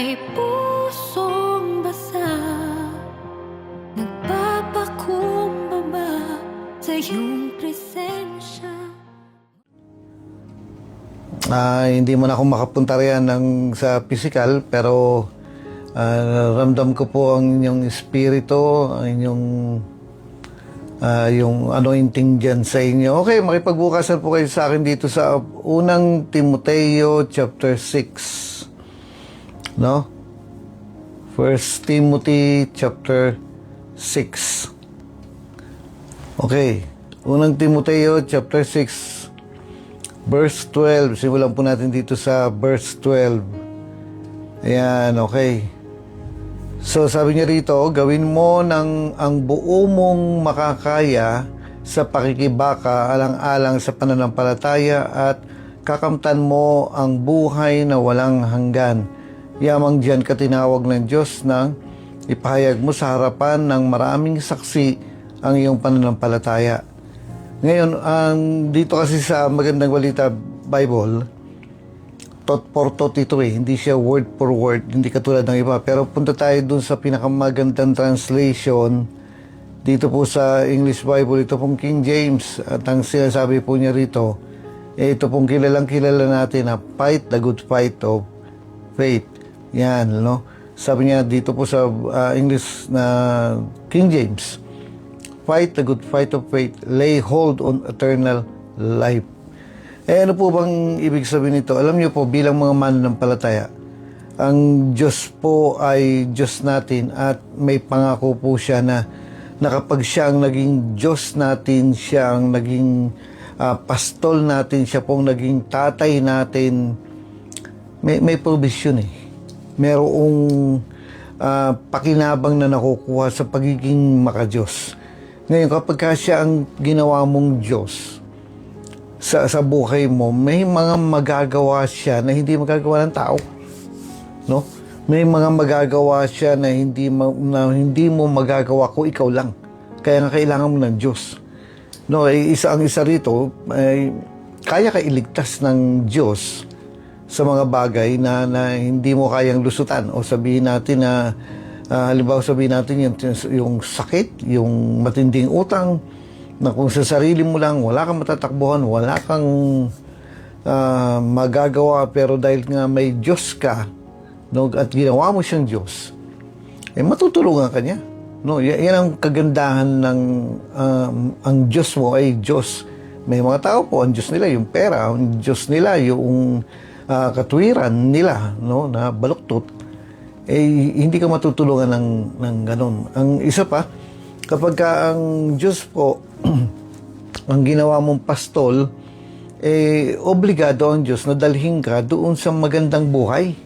May pusong basa, nagpapakumbaba sa iyong presensya. Hindi man ako makapunta riyan sa physical, pero ramdam ko po ang inyong espiritu, ang inyong yung anointing dyan sa inyo. Okay, makipagbukasan po kayo sa akin dito sa unang Timoteo chapter 6. No? 1 Timothy chapter 6. Okay, unang Timoteo chapter 6 verse 12. Simulan po natin dito sa verse 12. Ayan, okay. So sabi niya rito, gawin mo ang buo mong makakaya sa pakikibaka alang-alang sa pananampalataya at kakamtan mo ang buhay na walang hanggan. Yamang diyan ka tinawag ng Diyos nang ipahayag mo sa harapan ng maraming saksi ang iyong pananampalataya. Ngayon, dito kasi sa Magandang Balita Bible, tot for tot ito hindi siya word for word, hindi katulad ng iba. Pero punta tayo dun sa pinakamagandang translation dito po sa English Bible, ito pong King James. At ang sinasabi po niya rito, ito pong kilalang kilala natin na fight the good fight of faith. Yan, no? Sabi niya dito po sa English na King James, fight the good fight of faith, lay hold on eternal life. Ano po bang ibig sabihin nito? Alam niyo po, bilang mga mananampalataya, ang Diyos po ay Diyos natin at may pangako po siya na kapag siya ang naging Diyos natin, siya ang naging pastol natin, siya pong naging tatay natin, may provision Merong pakinabang na nakukuha sa pagiging makadiyos. Ngayon, kapag siya ang ginawa mong Diyos sa buhay mo, may mga magagawa siya na hindi magagawa ng tao. No? May mga magagawa siya na hindi mo magagawa kung ikaw lang. Kaya nga kailangan mo ng Diyos. No, ang isa rito, kaya ka iligtas ng Diyos sa mga bagay na hindi mo kayang lusutan. O sabihin natin na halimbawa sabihin natin yung sakit, yung matinding utang, na kung sa sarili mo lang, wala kang matatakbuhan, wala kang magagawa, pero dahil nga may Diyos ka, no, at ginawa mo siyang Diyos, matutulungan ka niya. No, yan ang kagandahan ng ang Diyos mo ay Diyos. May mga tao po, ang Diyos nila yung pera, ang Diyos nila yung katwiran nila, no, na baluktot. Hindi ka matutulungan ng ganun. Ang isa pa, kapag ang Diyos po ang ginawa mong pastol, obligado ang Diyos na dalhin ka doon sa magandang buhay.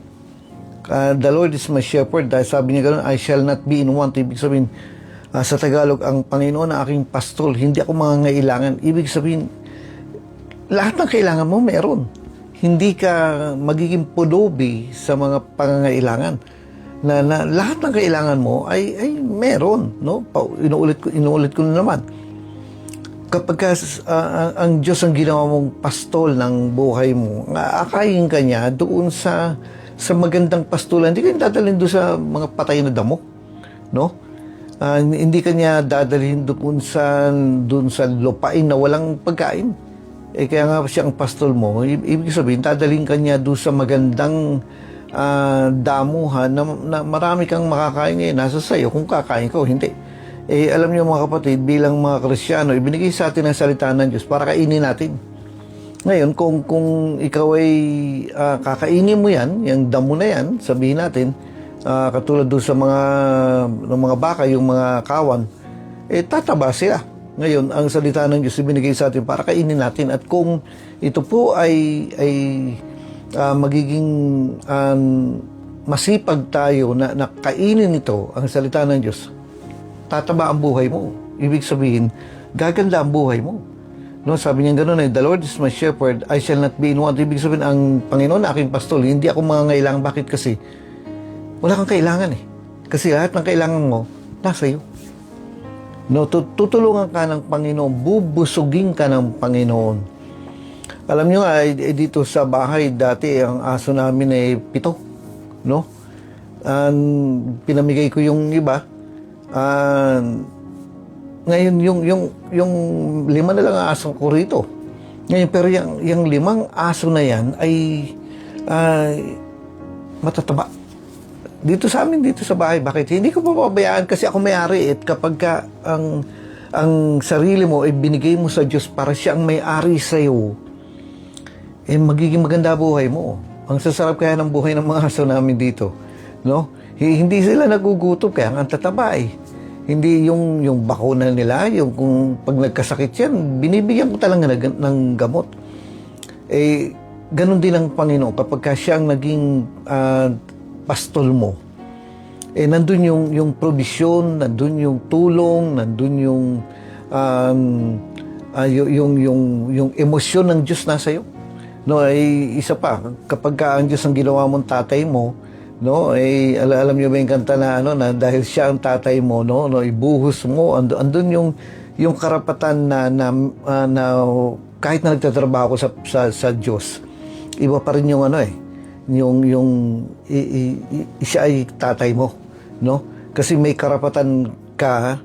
The Lord is my shepherd. Dahil sabi niya gano'n, I shall not be in want. Ibig sabihin, sa Tagalog, ang Panginoon na aking pastol, hindi ako mangangailangan. Ibig sabihin, lahat ng kailangan mo meron. Hindi ka magiging pulubi sa mga pangangailangan. Na lahat ng kailangan mo ay meron, no? Inuulit ko na naman. Kapag ang Diyos ang ginawa mong pastol ng buhay mo, akayin ka niya doon sa magandang pastulan. Hindi ka niya dadalhin doon sa mga patay na damo, no? Hindi ka niya dadalhin doon sa lupain na walang pagkain. Kaya nga siya ang pastol mo. Ibig sabihin, dadalhin ka niya doon sa magandang damuhan na marami kang makakain ngayon. Nasa sayo kung kakain ka o hindi. Alam niyo mga kapatid, bilang mga Kristiyano, ibinigay sa atin ang salita ng Diyos para kainin natin. Ngayon, kung ikaw ay kakainin mo yan, yung damo na yan, sabihin natin, katulad doon sa mga baka, yung mga kawan, tataba sila. Ngayon, ang salita ng Diyos ibinigay sa atin para kainin natin. At kung ito po ay magiging masipag tayo na kainin ito, ang salita ng Diyos, tataba ang buhay mo. Ibig sabihin, gaganda ang buhay mo. No, sabi niya gano'n, the Lord is my shepherd, I shall not be in want. Ibig sabihin, ang Panginoon na aking pastol, hindi ako mangangailangan. Bakit? Kasi wala kang kailangan Kasi lahat ng kailangan mo, nasa iyo. No, tutulungan ka ng Panginoon, bubusugin ka ng Panginoon. Alam niyo nga, dito sa bahay, dati ang aso namin ay 7. No? pinamigay ko yung iba. Ngayon, yung 5 na lang ang aso ko rito. Ngayon, pero yung 5 aso na yan ay matataba. Dito sa amin, dito sa bahay. Bakit? Hindi ko papabayaan kasi ako may-ari. At kapag ang sarili mo ay binigay mo sa Diyos para siya ang may-ari sa'yo, magiging maganda buhay mo. Ang sasarap kaya ng buhay ng mga aso namin dito. No? Hindi sila nagugutom kaya ang tataba Hindi yung bakuna nila, yung kung pag nagkasakit yan, binibigyan ko talaga ng gamot. Ganun din ang Panginoon kapag siya ang naging pastol mo. Nandun yung provision, nandun yung tulong, nandun yung emosyon ng Diyos nasa iyo. No, isa pa, kapag ang Diyos ang ginawa mong tatay mo, no, alam niyo ba yung kanta na na dahil siya ang tatay mo, no, ibuhos mo, andun yung karapatan na kahit na nagtatrabaho ko sa Diyos, iba pa rin yung siya ay tatay mo, no? Kasi may karapatan ka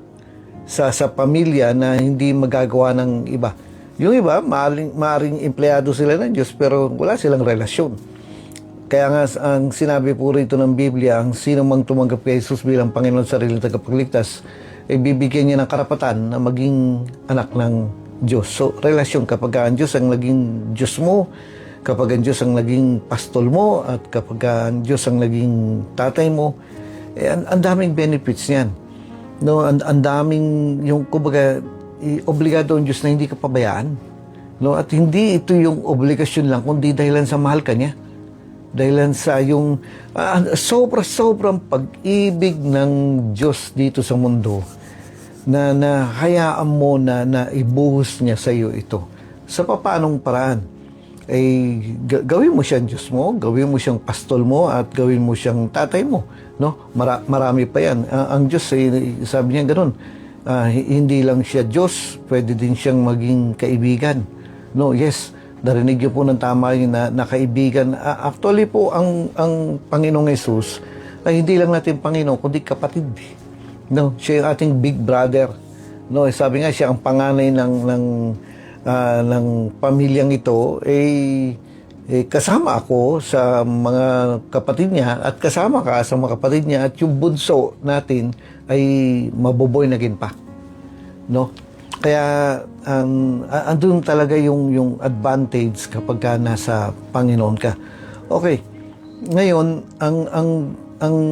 sa pamilya na hindi magagawa ng iba. Yung iba, maaring empleyado sila ng Diyos pero wala silang relasyon. Kaya nga, ang sinabi po rito ng Biblia, ang sino mang tumanggap kay Jesus bilang Panginoon sa sariling tagapagligtas, bibigyan niya ng karapatan na maging anak ng Diyos. So, relasyon kapag ang Diyos ang naging Diyos mo, kapag ang Diyos ang naging pastol mo, at kapag ang Diyos ang naging tatay mo, ang daming benefits niyan. No, ang daming yung kumbaga obligado ang Diyos na hindi ka pabayaan. No, at hindi ito yung obligasyon lang kundi dahilan sa mahal ka niya. Dahilan sa yung sobrang pag-ibig ng Diyos dito sa mundo na hayaan mo na ibuhos niya sa iyo ito. Sa paanong paraan? Gawin mo siyang Diyos mo, gawin mo siyang pastol mo, at gawin mo siyang tatay mo. No? Marami pa yan. Ang Diyos, sabi niya ganoon, hindi lang siya Diyos, pwede din siyang maging kaibigan. No, yes, narinig niyo po ng tama yun na kaibigan. Actually po, ang Panginoong Jesus ay hindi lang natin Panginoon, kundi kapatid. No, siya yung ating big brother. No, sabi nga siya ang panganay ng pamilyang ito, kasama ako sa mga kapatid niya at kasama ka sa mga kapatid niya at yung bunso natin ay maboboy na gin pa. No? Kaya andun talaga yung advantage kapag ka nasa Panginoon ka. Okay. Ngayon, ang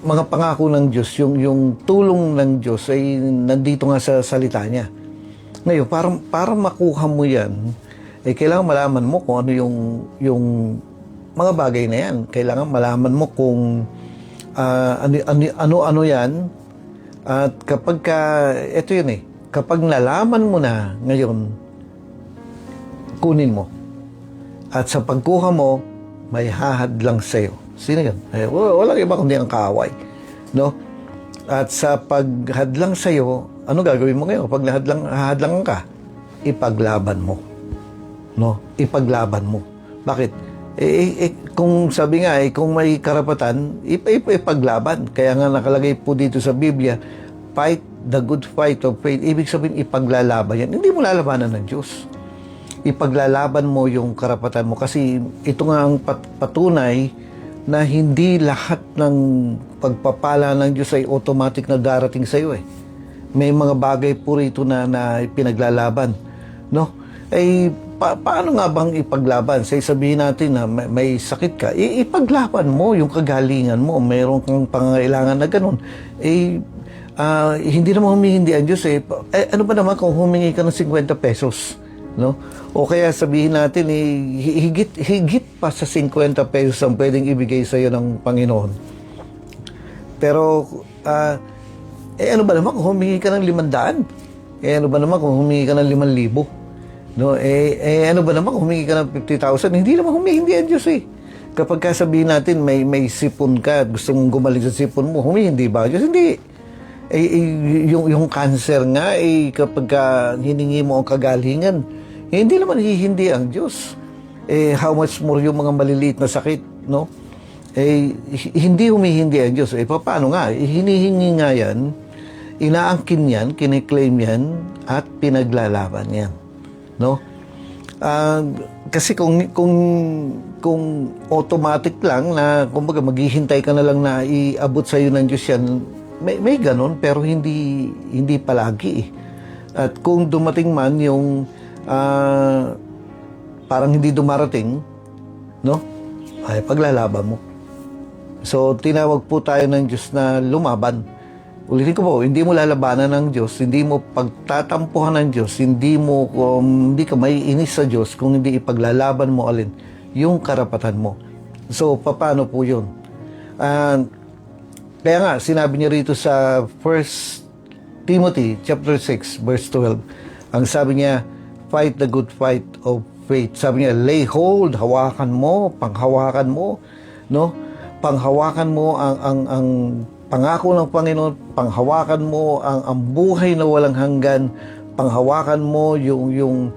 mga pangako ng Diyos, yung tulong ng Diyos ay nandito nga sa salita niya. Ngayon, para makuha mo yan, kailangan malaman mo kung ano yung mga bagay na yan. Kailangan malaman mo kung ano yan. At kapag ito yun kapag nalaman mo na ngayon, kunin mo. At sa pagkuha mo, may hahadlang sa'yo. Sino yun? Walang iba kundi ang kaaway. No? At sa paghadlang sa'yo, ano gagawin mo ngayon? Pag hahadlangan ka, ipaglaban mo. No? Ipaglaban mo. Bakit? Kung sabi nga, kung may karapatan, ipaglaban. Kaya nga nakalagay po dito sa Biblia, fight the good fight of faith. Ibig sabihin, ipaglalaban yan. Hindi mo lalabanan ng Diyos. Ipaglalaban mo yung karapatan mo. Kasi ito nga ang patunay na hindi lahat ng pagpapala ng Diyos ay automatic na darating sa iyo. May mga bagay po rito na pinaglalaban. No? Paano nga bang ipaglaban? Sabihin natin na may sakit ka, ipaglaban mo yung kagalingan mo. Mayroon kang pangangailangan na ganun. Hindi naman humingi ang Diyos. Ano ba naman kung humingi ka ng 50 pesos? No? O kaya sabihin natin, higit pa sa 50 pesos ang pwedeng ibigay sa iyo ng Panginoon. Pero, ano ba naman kung humingi ka ng 500? Ano ba naman kung humingi ka ng 5,000? No, ano ba naman kung humingi ka ng 50,000? Hindi naman humingi ang Diyos Kapag sabihin natin may sipon ka at gusto mong gumaling sa sipon mo, humingi ba ang Diyos? Hindi. Yung cancer nga, kapag hiningi mo ang kagalingan, hindi naman hindi ang Diyos. How much more yung mga maliliit na sakit, no? hindi humihindi ang Diyos. Paano nga? Hinihingi nga yan, inaangkin yan, kiniklaim yan, at pinaglalaban yan. No? Kasi kung automatic lang na kumbaga maghihintay ka na lang na iabot sa iyo ng Diyos yan, may ganun pero hindi palagi eh. At kung dumating man yung parang hindi dumarating, no? Ay paglalaban mo. So tinawag po tayo ng Diyos na lumaban. Ulitin ko po, hindi mo lalabanan ng Diyos, hindi mo pagtatampuhan ng Diyos, hindi ka maiinis sa Diyos kung hindi ipaglalaban mo alin yung karapatan mo. So, paano po yun? Kaya nga, sinabi niya rito sa 1 Timothy chapter 6, verse 12, ang sabi niya, fight the good fight of faith. Sabi niya, lay hold, hawakan mo, panghawakan mo, no? Panghawakan mo ang pangako ng Panginoon, panghawakan mo ang buhay na walang hanggan, panghawakan mo yung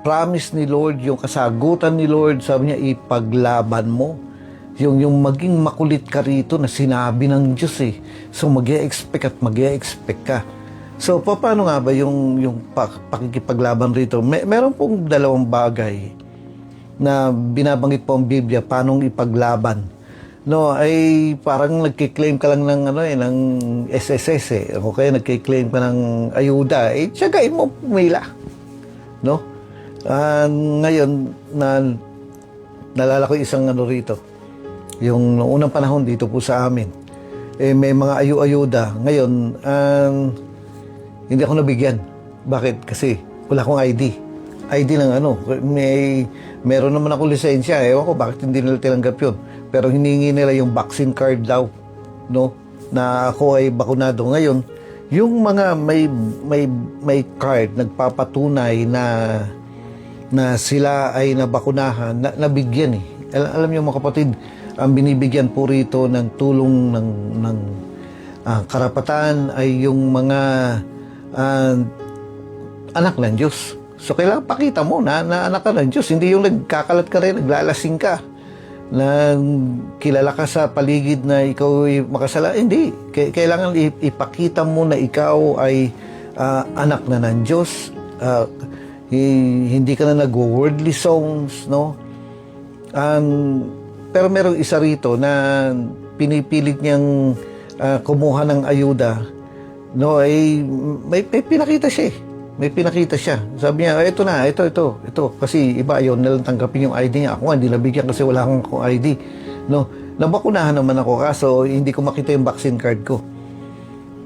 promise ni Lord, yung kasagutan ni Lord, sabi niya, ipaglaban mo. Yung maging makulit ka rito na sinabi ng Diyos eh. So mag-e-expect at mag-e-expect ka. So paano nga ba yung pakikipaglaban rito? Meron pong dalawang bagay na binabanggit po ang Biblia, paano ipaglaban. No, ay parang nagki-claim ka lang ng ng SSS eh. Okay, nagki-claim ka ng ayuda, tsagain mo pumila. No? Ngayon nalala ko isang rito. Yung unang panahon dito po sa amin. May mga ayuda. Ngayon, hindi ako nabigyan. Bakit? Kasi wala akong ID. ID ng meron naman ako lisensya. Ewan ko bakit hindi nila tinanggap yun. Pero hiningi nila yung vaccine card daw, no? Na ako ay bakunado. Ngayon, yung mga may card nagpapatunay na sila ay nabakunahan, nabigyan eh. Alam niyo mga kapatid, ang binibigyan po rito ng tulong ng karapatan ay yung mga anak ng Diyos. So kailangan pakita mo na anak ka ng Diyos, hindi yung nagkakalat ka rin, naglalasing ka, na kilala ka sa paligid na ikaw ay makasala. Hindi. Kailangan ipakita mo na ikaw ay anak na ng Diyos. Hindi ka na nag-worldly songs, no? Pero merong isa rito na pinipilit niyang kumuha ng ayuda, no? May pinakita siya eh. May pinakita siya. Sabi niya, ito na, ito. Kasi iba, ayaw nilang tanggapin yung ID niya. Ako nga, hindi nabigyan kasi wala akong ID. No? Nabakunahan naman ako, kaso hindi ko makita yung vaccine card ko.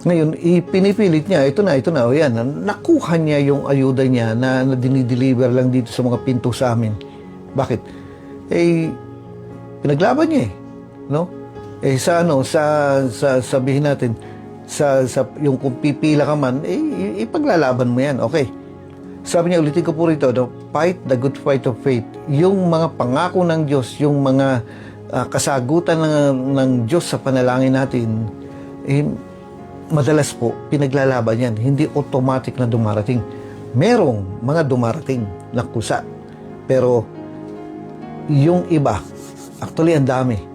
Ngayon, pinipilit niya, ito na, o yan. Nakuha niya yung ayuda niya na dinideliver lang dito sa mga pinto sa amin. Bakit? Pinaglaban niya eh. No? Sabihin natin, yung kung pipila ka man, ipaglalaban mo yan. Okay. Sabi niya, ulitin ko po rito, fight the good fight of faith. Yung mga pangako ng Diyos, yung mga kasagutan ng Diyos sa panalangin natin, madalas po, pinaglalaban yan. Hindi automatic na dumarating. Merong mga dumarating na kusa. Pero, yung iba, actually, ang dami.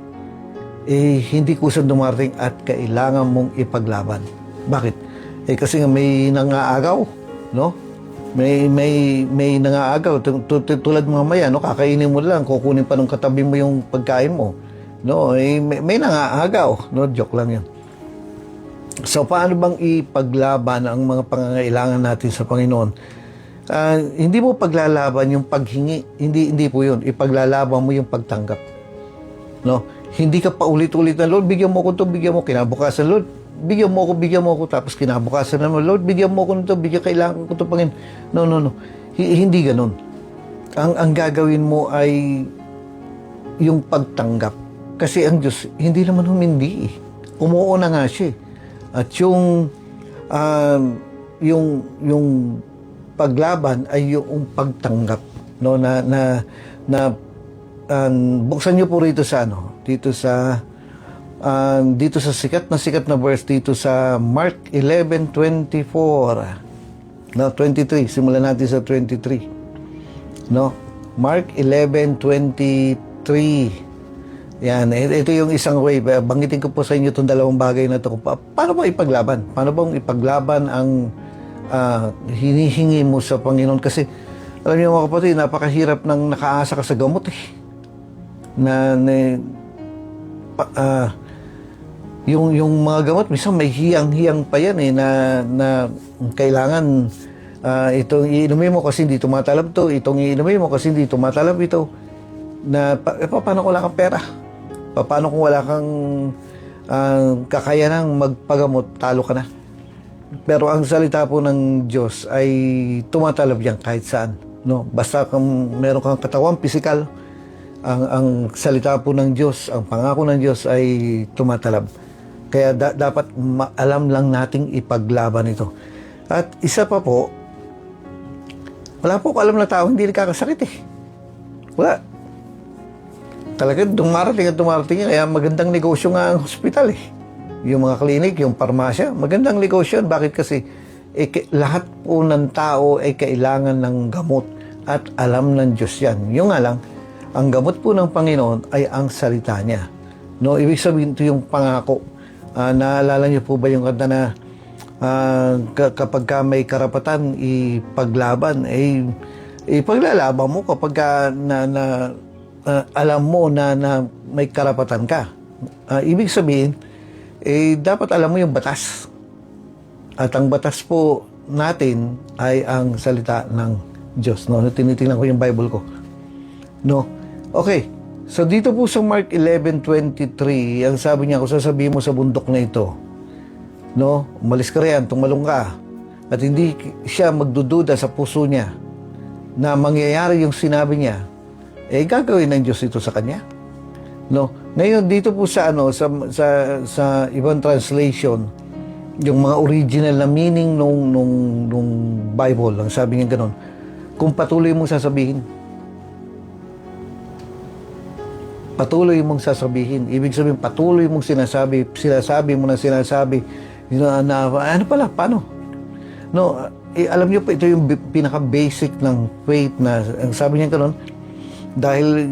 Hindi kusang dumarating at kailangan mong ipaglaban. Bakit? Kasi nga may nangaagaw, no? May nangaagaw. Tulad mga maya, no? Kakainin mo lang, kukunin pa ng katabi mo yung pagkain mo. No? May nangaagaw. No? Joke lang yun. So, paano bang ipaglaban ang mga pangangailangan natin sa Panginoon? Hindi mo paglalaban yung paghingi. Hindi po yun. Ipaglalaban mo yung pagtanggap. No? Hindi ka pa ulit-ulit na, Lord, bigyan mo ko ito, bigyan mo. Kinabukasan, Lord, bigyan mo ko. Tapos kinabukasan naman, Lord, bigyan mo ko ito, kailangan ko ito, Panginoon. No. Hindi ganun. Ang gagawin mo ay yung pagtanggap. Kasi ang Diyos, hindi naman humindi eh. Umuuna nga siya. At yung paglaban ay yung pagtanggap. No? Buksan niyo po rito sa dito sa sikat na verse dito sa Mark 11:24. No, 23. Simulan natin sa 23. No? Mark 11:23. Yan, ito yung isang way. Banggitin ko po sa inyo itong dalawang bagay na ito. Paano ba ipaglaban? Paano bang ipaglaban ang hinihingi mo sa Panginoon? Kasi, alam niyo mga kapatid, napakahirap ng nakaasa ka sa gamot eh. Yung mga gamot, minsan may hiyang-hiyang pa yan eh, na kailangan itong iinumin mo kasi hindi tumatalab to, itong iinumin mo kasi hindi tumatalab ito. Paano kung wala kang pera? Paano kung wala kang kakayanang magpagamot, talo ka na. Pero ang salita po ng Diyos ay tumatalab yan kahit saan. No? Basta meron kang katawan, physical, ang salita po ng Diyos, ang pangako ng Diyos ay tumatalab. Kaya dapat alam lang nating ipaglaban ito. At isa pa po, wala po alam na tao hindi nakakasakit eh. Wala. Talaga dumarating at dumarating yan. Kaya magandang negosyo nga ang hospital eh. Yung mga klinik, yung parmasya, magandang negosyo. Bakit kasi lahat po ng tao ay kailangan ng gamot at alam ng Diyos yan. Yung nga lang, ang gamot po ng Panginoon ay ang salita niya. No, ibig sabihin ito yung pangako. Naalala niyo po ba yung kanta na kapag ka may karapatan ipaglaban, ipaglalaban mo kapag ka alam mo na may karapatan ka. Ibig sabihin, dapat alam mo yung batas. At ang batas po natin ay ang salita ng Diyos. No? Tinitingnan ko yung Bible ko. No? Okay. So dito po sa Mark 11:23, ang sabi niya, kung sasabihin mo sa bundok na ito, no, umalis ka riyan, tumalong ka, at hindi siya magdududa sa puso niya na mangyayari yung sinabi niya, gagawin ng Diyos ito sa kanya. No? Ngayon dito po sa sa ibang translation, yung mga original na meaning nung Bible, ang sabi niya ganun, kung patuloy mong sasabihin. Patuloy mong sasabihin. Ibig sabihin, patuloy mong sinasabi mo na sinasabi. Ano pala, paano? No, alam niyo po, ito yung pinaka-basic ng faith na, ang sabi niya ganun, dahil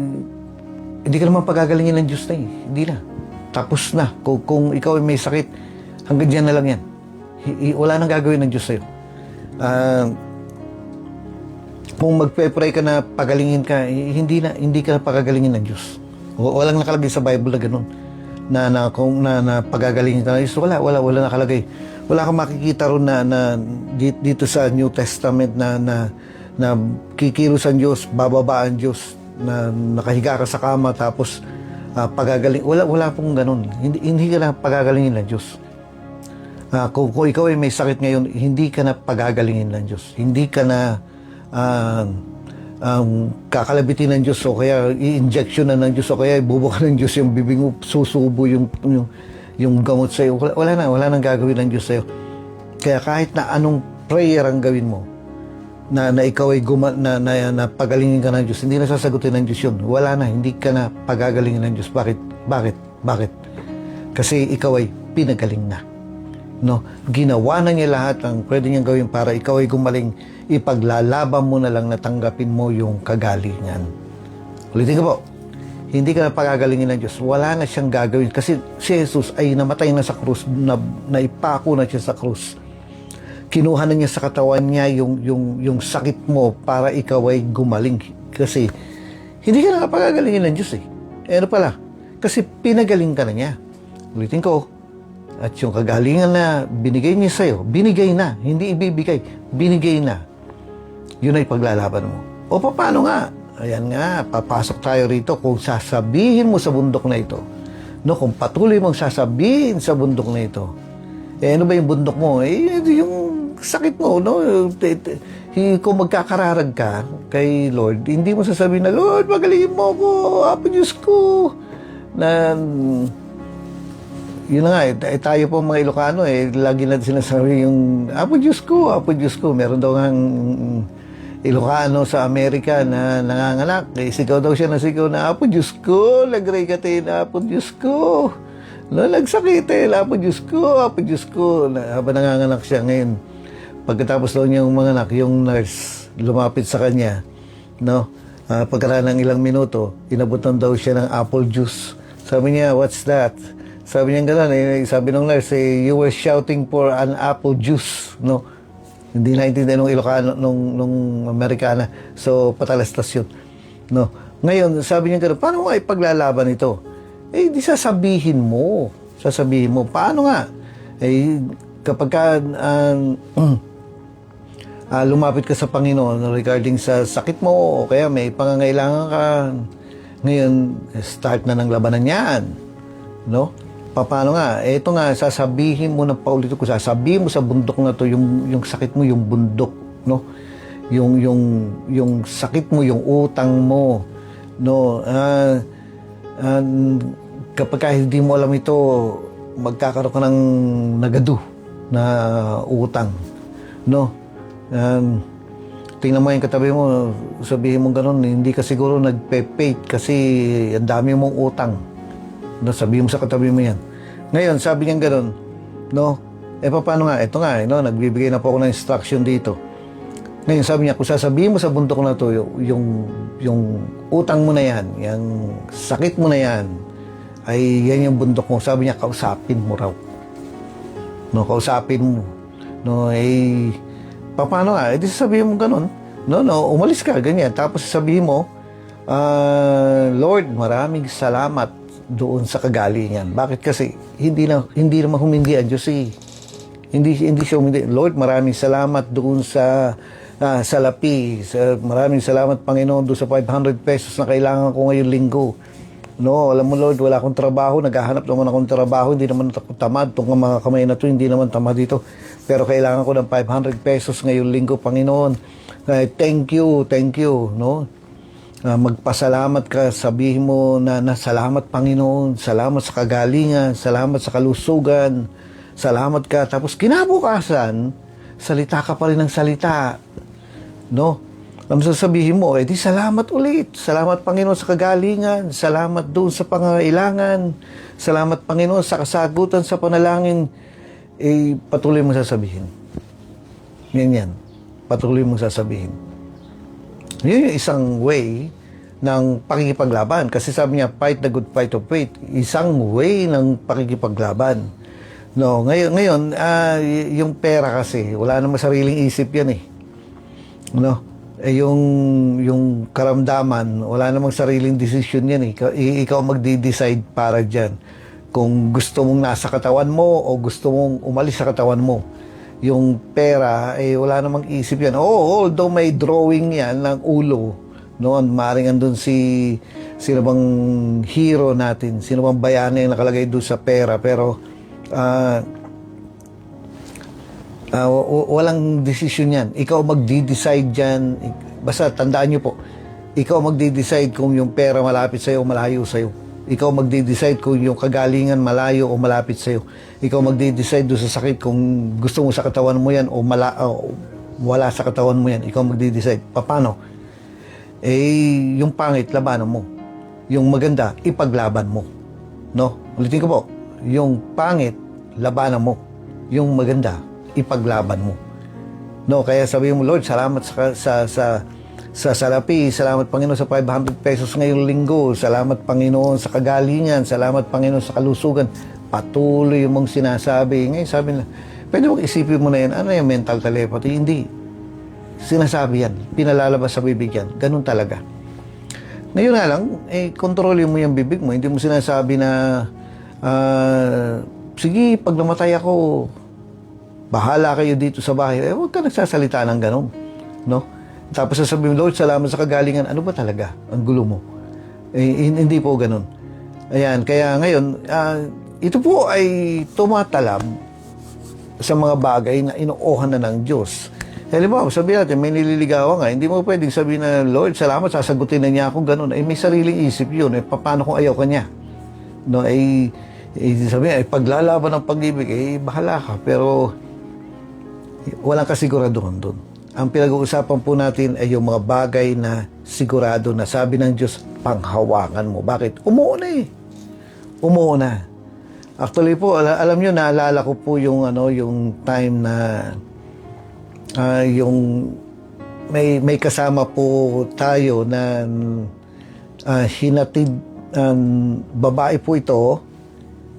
hindi ka naman pagagalingin ng Diyos na eh. Hindi na. Tapos na. Kung ikaw ay may sakit, hanggang dyan na lang yan. Wala nang gagawin ng Diyos sa'yo. Kung magpe-pray ka na pagalingin ka, hindi ka pagagalingin ng Diyos. Walang nakalagay sa Bible na gano'n. Na pagagalingin ka na Diyos. Wala nakalagay. Wala kang makikita ron na dito sa New Testament na kikilos ang Diyos, bababa ang Diyos, na nakahiga ka sa kama tapos pagagaling. Wala pong gano'n. Hindi ka na pagagalingin ng Diyos. Kung ikaw ay may sakit ngayon, hindi ka na pagagalingin ng Diyos. Hindi ka na kakalabitin ng Diyos o kaya i-injection na ng Diyos o kaya ibubuka ng Diyos yung bibig mo, susubo yung gamot sa'yo. Wala nang gagawin ng Diyos sa'yo. Kaya kahit na anong prayer ang gawin mo, na ikaw ay na pagalingin ka ng Diyos, hindi na sasagutin ng Diyos yun. Wala na, hindi ka na pagagalingin ng Diyos. Bakit? Kasi ikaw ay pinagaling na. No? Ginawa na niya lahat ang pwede niyang gawin para ikaw ay gumaling. Ipaglalaban mo na lang na tanggapin mo yung kagalingan. Ulitin ko po, hindi ka na pagagalingin ng Diyos. Wala na siyang gagawin kasi si Jesus ay namatay na sa krus, naipako na siya sa krus. Kinuha na niya sa katawan niya yung sakit mo para ikaw ay gumaling. Kasi hindi ka na pagagalingin ng Diyos eh. Ano pala? Kasi pinagaling ka na niya. Ulitin ko, at yung kagalingan na binigay niya sa'yo, binigay na, hindi ibibigay, binigay na. Yun ay paglalaban mo. O paano nga? Ayan nga, papasok tayo rito kung sasabihin mo sa bundok na ito. No, kung patuloy mong sasabihin sa bundok na ito. Ano ba yung bundok mo? Yung sakit mo, no? Kung magkakararag ka kay Lord, hindi mo sasabihin na, Lord, magalingin mo ako, Apo Diyos ko. Yun na nga, tayo po mga Ilocano, lagi natin sinasabi yung, Apo Diyos ko. Meron daw ng Ilocano sa Amerika na nanganganak. Sigaw daw siya na, Apo Diyos ko, lagray ka tayo na, Apo Diyos ko. Nagsakit Apo Diyos ko. Habang nanganganak siya ngayon, pagkatapos daw niyang manganak, yung nurse lumapit sa kanya, no? Pagkaraan ng ilang minuto, inabutan daw siya ng apple juice. Sabi niya, what's that? Sabi niya gano'n, sabi ng nurse, you were shouting for an apple juice, no? Hindi naintindihan nung Ilocano, nung Amerikana. So, patalastas yun, no? Ngayon, sabi niya gano'n, paano nga ipaglalaban ito? Di sasabihin mo. Sasabihin mo. Paano nga? Kapag ka, lumapit ka sa Panginoon regarding sa sakit mo o kaya may pangangailangan ka, ngayon, start na ng labanan yan. No? Paano nga? Ito nga, sasabihin mo na paulit ko, sasabihin mo sa bundok na to, yung sakit mo, yung bundok, no? Yung sakit mo, yung utang mo, no? Kapag hindi mo alam ito, magkakaroon ka ng nagadu na utang, no? Tingnan mo yung katabi mo, sabihin mo gano'n, hindi ka siguro nagpe-paid kasi ang dami mong utang. No, sabihin mo sa katabi mo yan. Ngayon, sabi niya gano'n, no? Paano nga? Ito nga, no? Nagbibigay na po ako ng instruction dito. Ngayon, sabi niya, kung sasabihin mo sa bundok na to, yung utang mo na yan, yung sakit mo na yan, ay yan yung bundok mo. Sabi niya, kausapin mo raw. No, kausapin mo. No, paano nga? Di sasabihin mo ganun. No, umalis ka, ganyan. Tapos sasabihin mo, Lord, maraming salamat doon sa kagalingan. Bakit? Kasi hindi naman humindi ang Diyos eh. Hindi siya humindi. Lord, maraming salamat doon sa salapi. Maraming salamat, Panginoon, doon sa 500 pesos na kailangan ko ngayong linggo. No, alam mo, Lord, wala akong trabaho, naghahanap naman akong trabaho, hindi naman ako tamad, itong mga kamay na to, hindi naman tamad dito, pero kailangan ko ng 500 pesos ngayong linggo, Panginoon. Thank you, no? Magpasalamat ka, sabihin mo na salamat, Panginoon, salamat sa kagalingan, salamat sa kalusugan, salamat ka, tapos kinabukasan, salita ka pa rin ng salita, no? Ang sasabihin mo, di salamat ulit. Salamat, Panginoon, sa kagalingan. Salamat doon sa pangailangan. Salamat, Panginoon, sa kasagutan sa panalangin. Patuloy mo sasabihin. Yan. Patuloy mo sasabihin. Yun yung isang way ng pakikipaglaban. Kasi sabi niya, fight the good fight of faith. Isang way ng pakikipaglaban. No, ngayon, yung pera kasi, wala namang sariling isip yan eh. No? Yung karamdaman, wala namang sariling desisyon yan eh. Ikaw magdi-decide para dyan. Kung gusto mong nasa katawan mo o gusto mong umalis sa katawan mo. Yung pera, wala namang isip yan. Although may drawing yan ng ulo, no? Maaaring andun sino bang hero natin, sino bang bayani yung nakalagay doon sa pera, pero walang desisyon yan. Ikaw magdi-decide dyan. Basta tandaan nyo po, ikaw magdi-decide kung yung pera malapit sa'yo o malayo sa'yo. Ikaw magdi-decide kung yung kagalingan malayo o malapit sa'yo. Ikaw magdi-decide doon sa sakit kung gusto mo sa katawan mo yan o wala sa katawan mo yan. Ikaw magdi-decide. Paano? Yung pangit, labanan mo. Yung maganda, ipaglaban mo. No? Ulitin ko po, yung pangit, labanan mo. Yung maganda, ipaglaban mo. No, kaya sabihin mo, Lord, salamat sa salapi, salamat, Panginoon, sa 500 pesos ngayong linggo, salamat, Panginoon, sa kagalingan, salamat, Panginoon, sa kalusugan. Patuloy mong sinasabi. Ngayon sabi na, pwede mong isipin mo na yan, ano yung mental telepathy? Hindi. Sinasabi yan, pinalalabas sa bibig yan. Ganun talaga. Ngayon nga lang, kontrolin mo yung bibig mo. Hindi mo sinasabi na, sige, pag namatay ako, bahala kayo dito sa bahay. Huwag ka nagsasalita ng ganun. No? Tapos sasabihin mo, Lord, salamat sa kagalingan. Ano ba talaga ang gulo mo? Hindi po ganun. Ayan, kaya ngayon, ito po ay tumatalab sa mga bagay na inuohan na ng Diyos. Halimbawa, sabihin natin, may nililigawan nga, hindi mo pwedeng sabihin na, Lord, salamat, sasagutin na niya ako, ganun. May sariling isip yun. Paano kung ayaw ka niya? No, sabihin, paglalaban ng pag-ibig, bahala ka. Pero, walang kasiguraduhan doon. Ang pinag-uusapan po natin ay yung mga bagay na sigurado na sabi ng Diyos, panghawakan mo. Bakit? Umuuna eh. Umuuna. Actually po, alam nyo, naalala ko po yung time na yung may kasama po tayo na hinatid babae po ito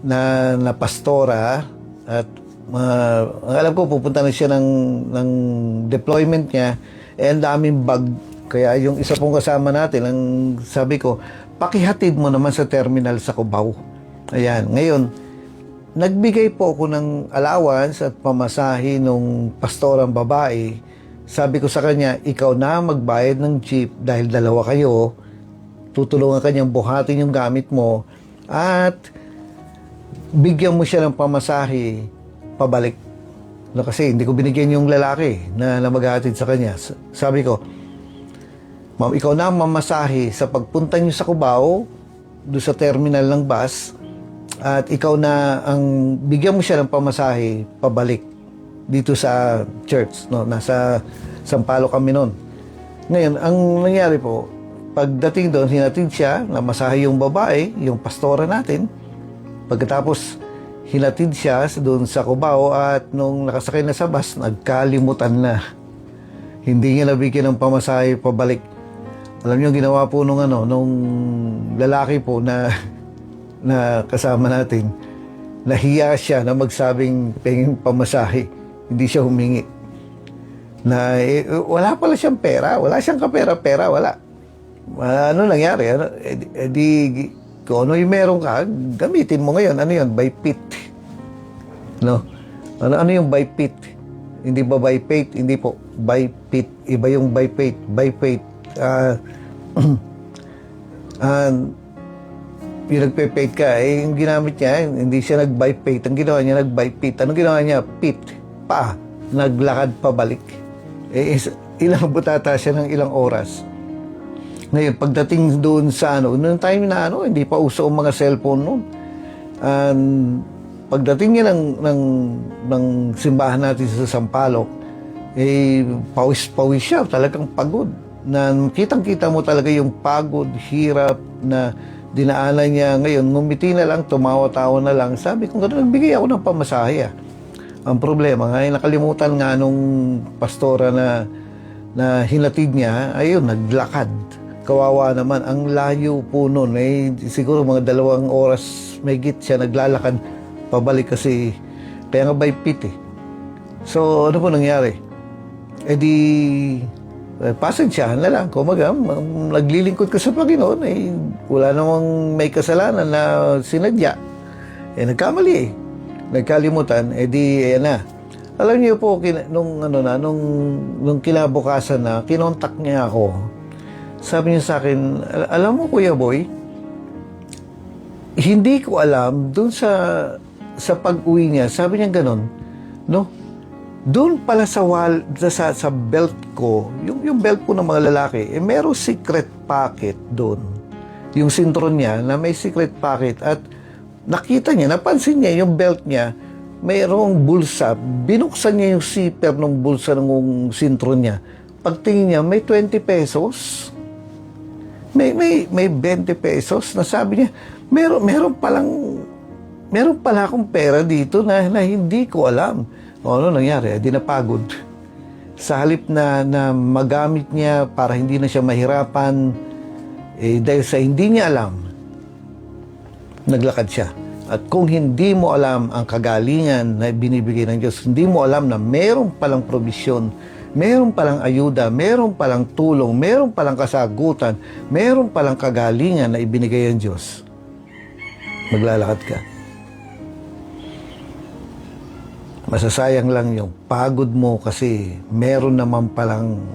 na pastora at ang alam ko pupunta na siya ng deployment niya ang daming bag. Kaya yung isa pong kasama natin, ang sabi ko, pakihatid mo naman sa terminal sa Cubao. Ayan, ngayon, nagbigay po ako ng allowance at pamasahe nung pastorang babae. Sabi ko sa kanya, ikaw na magbayad ng jeep dahil dalawa kayo. Tutulungan kanyang buhatin yung gamit mo at bigyan mo siya ng pamasahe pabalik. No, kasi hindi ko binigyan yung lalaki na maghahatid sa kanya. Sabi ko, ma'am, ikaw na mamasahe sa pagpunta niyo sa Cubao, doon sa terminal ng bus, at ikaw na ang bigyan mo siya ng pamasahe pabalik dito sa church. No? Nasa Sampaloc kami noon. Ngayon, ang nangyari po, pagdating doon, hinatid siya, namasahe yung babae, yung pastora natin. Pagkatapos, hinatid siya doon sa Cubao at nung nakasakay na sa bus, nagkalimutan na. Hindi niya nabigyan ng pamasahe pabalik. Alam niyo, ginawa po nung lalaki po na kasama natin, nahiya siya na magsabing penging pamasahe. Hindi siya humingi. Na wala pala siyang pera. Wala siyang kapera-pera. Wala. Ano nangyari? Kung ano yung meron ka, gamitin mo ngayon. Ano yun? By pit. No? Ano yung by pit? Hindi ba by faith? Hindi po. By pit. Iba yung by faith. By faith. Yung nagpe-faith ka, yung ginamit niya, hindi siya nag-by faith. Ang ginawa niya, nag-by pit. Anong ginawa niya? Pit. Pa. Naglakad pabalik. Ilang butata siya ng ilang oras. Ngayon, pagdating doon sa noong time na hindi pa uso ang mga cellphone noon. Pagdating niya ng simbahan natin sa Sampaloc, pawis-pawis siya, talagang pagod. Na kitang-kita mo talaga yung pagod, hirap na dinaanan niya. Ngayon, ngumiti na lang, tumawa-tawa na lang. Sabi ko, nagbigay ako ng pamasahe. Ang problema, nakalimutan nga nung pastora na hinatid niya, ayun, naglakad. Kawawa naman, ang layo po noon, siguro mga 2 oras may git siya naglalakad pabalik kasi, kaya nga by pit. So, ano po nangyari? Pasensyahan na lang. Kumaga, naglilingkod ka sa Panginoon, wala namang may kasalanan na sinadya. Nagkamali nagkalimutan, ayan na. Alam niyo po, nung kinabukasan na, kinontak niya ako. Sabi niya sa akin, alam mo Kuya Boy, hindi ko alam, dun sa pag-uwi niya, sabi niya ganon, no? Doon pala sa belt ko, yung belt po ng mga lalaki, merong secret pocket doon. Yung sintron niya na may secret pocket at nakita niya, napansin niya yung belt niya, mayroong bulsa. Binuksan niya yung zipper ng bulsa ng sintron niya. Pagtingin niya, may 20 pesos. May 20 pesos na sabi niya, meron pala akong pera dito na hindi ko alam. Ano nangyari? Di napagod. Sa halip na magamit niya para hindi na siya mahirapan, dahil sa hindi niya alam, naglakad siya. At kung hindi mo alam ang kagalingan na binibigay ng Diyos, hindi mo alam na meron palang probisyon, meron palang ayuda, meron palang tulong, meron palang kasagutan, meron palang kagalingan na ibinigay ng Diyos, maglalakad ka. Masasayang lang yung pagod mo kasi meron naman palang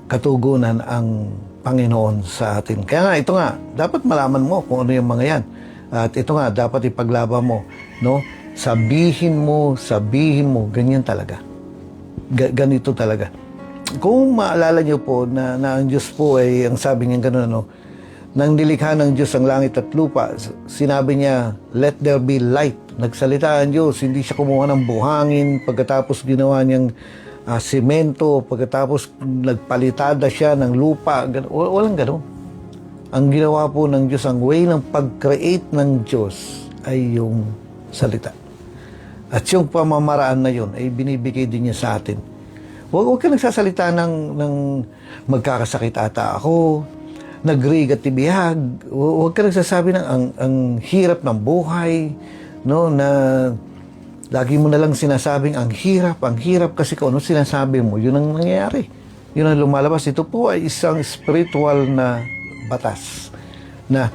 katugunan ang Panginoon sa atin. Kaya nga, ito nga, dapat malaman mo kung ano yung mga yan. At ito nga, dapat ipaglaban mo, no? Sabihin mo, ganyan talaga. Ganito talaga. Kung maalala niyo po na ang Diyos po ay, ang sabi niya gano'n, no? Nang nilikha ng Diyos ang langit at lupa, sinabi niya, let there be light. Nagsalita ang Diyos, hindi siya kumuha ng buhangin, pagkatapos ginawa niyang simento, pagkatapos nagpalitada siya ng lupa. Walang gano'n. Ang ginawa po ng Diyos, ang way ng pag-create ng Diyos ay yung salita. At yung pamamaraan na yun ay binibigay din niya sa atin. Huwag ka nagsasalita ng magkakasakit ata ako, nagrigat tibiyag. Huwag ka nagsasabi ng ang hirap ng buhay, no, na lagi mo na lang sinasabing ang hirap kasi kung ano sinasabi mo, yun ang nangyayari. Yun ang lumalabas. Ito po ay isang spiritual na batas na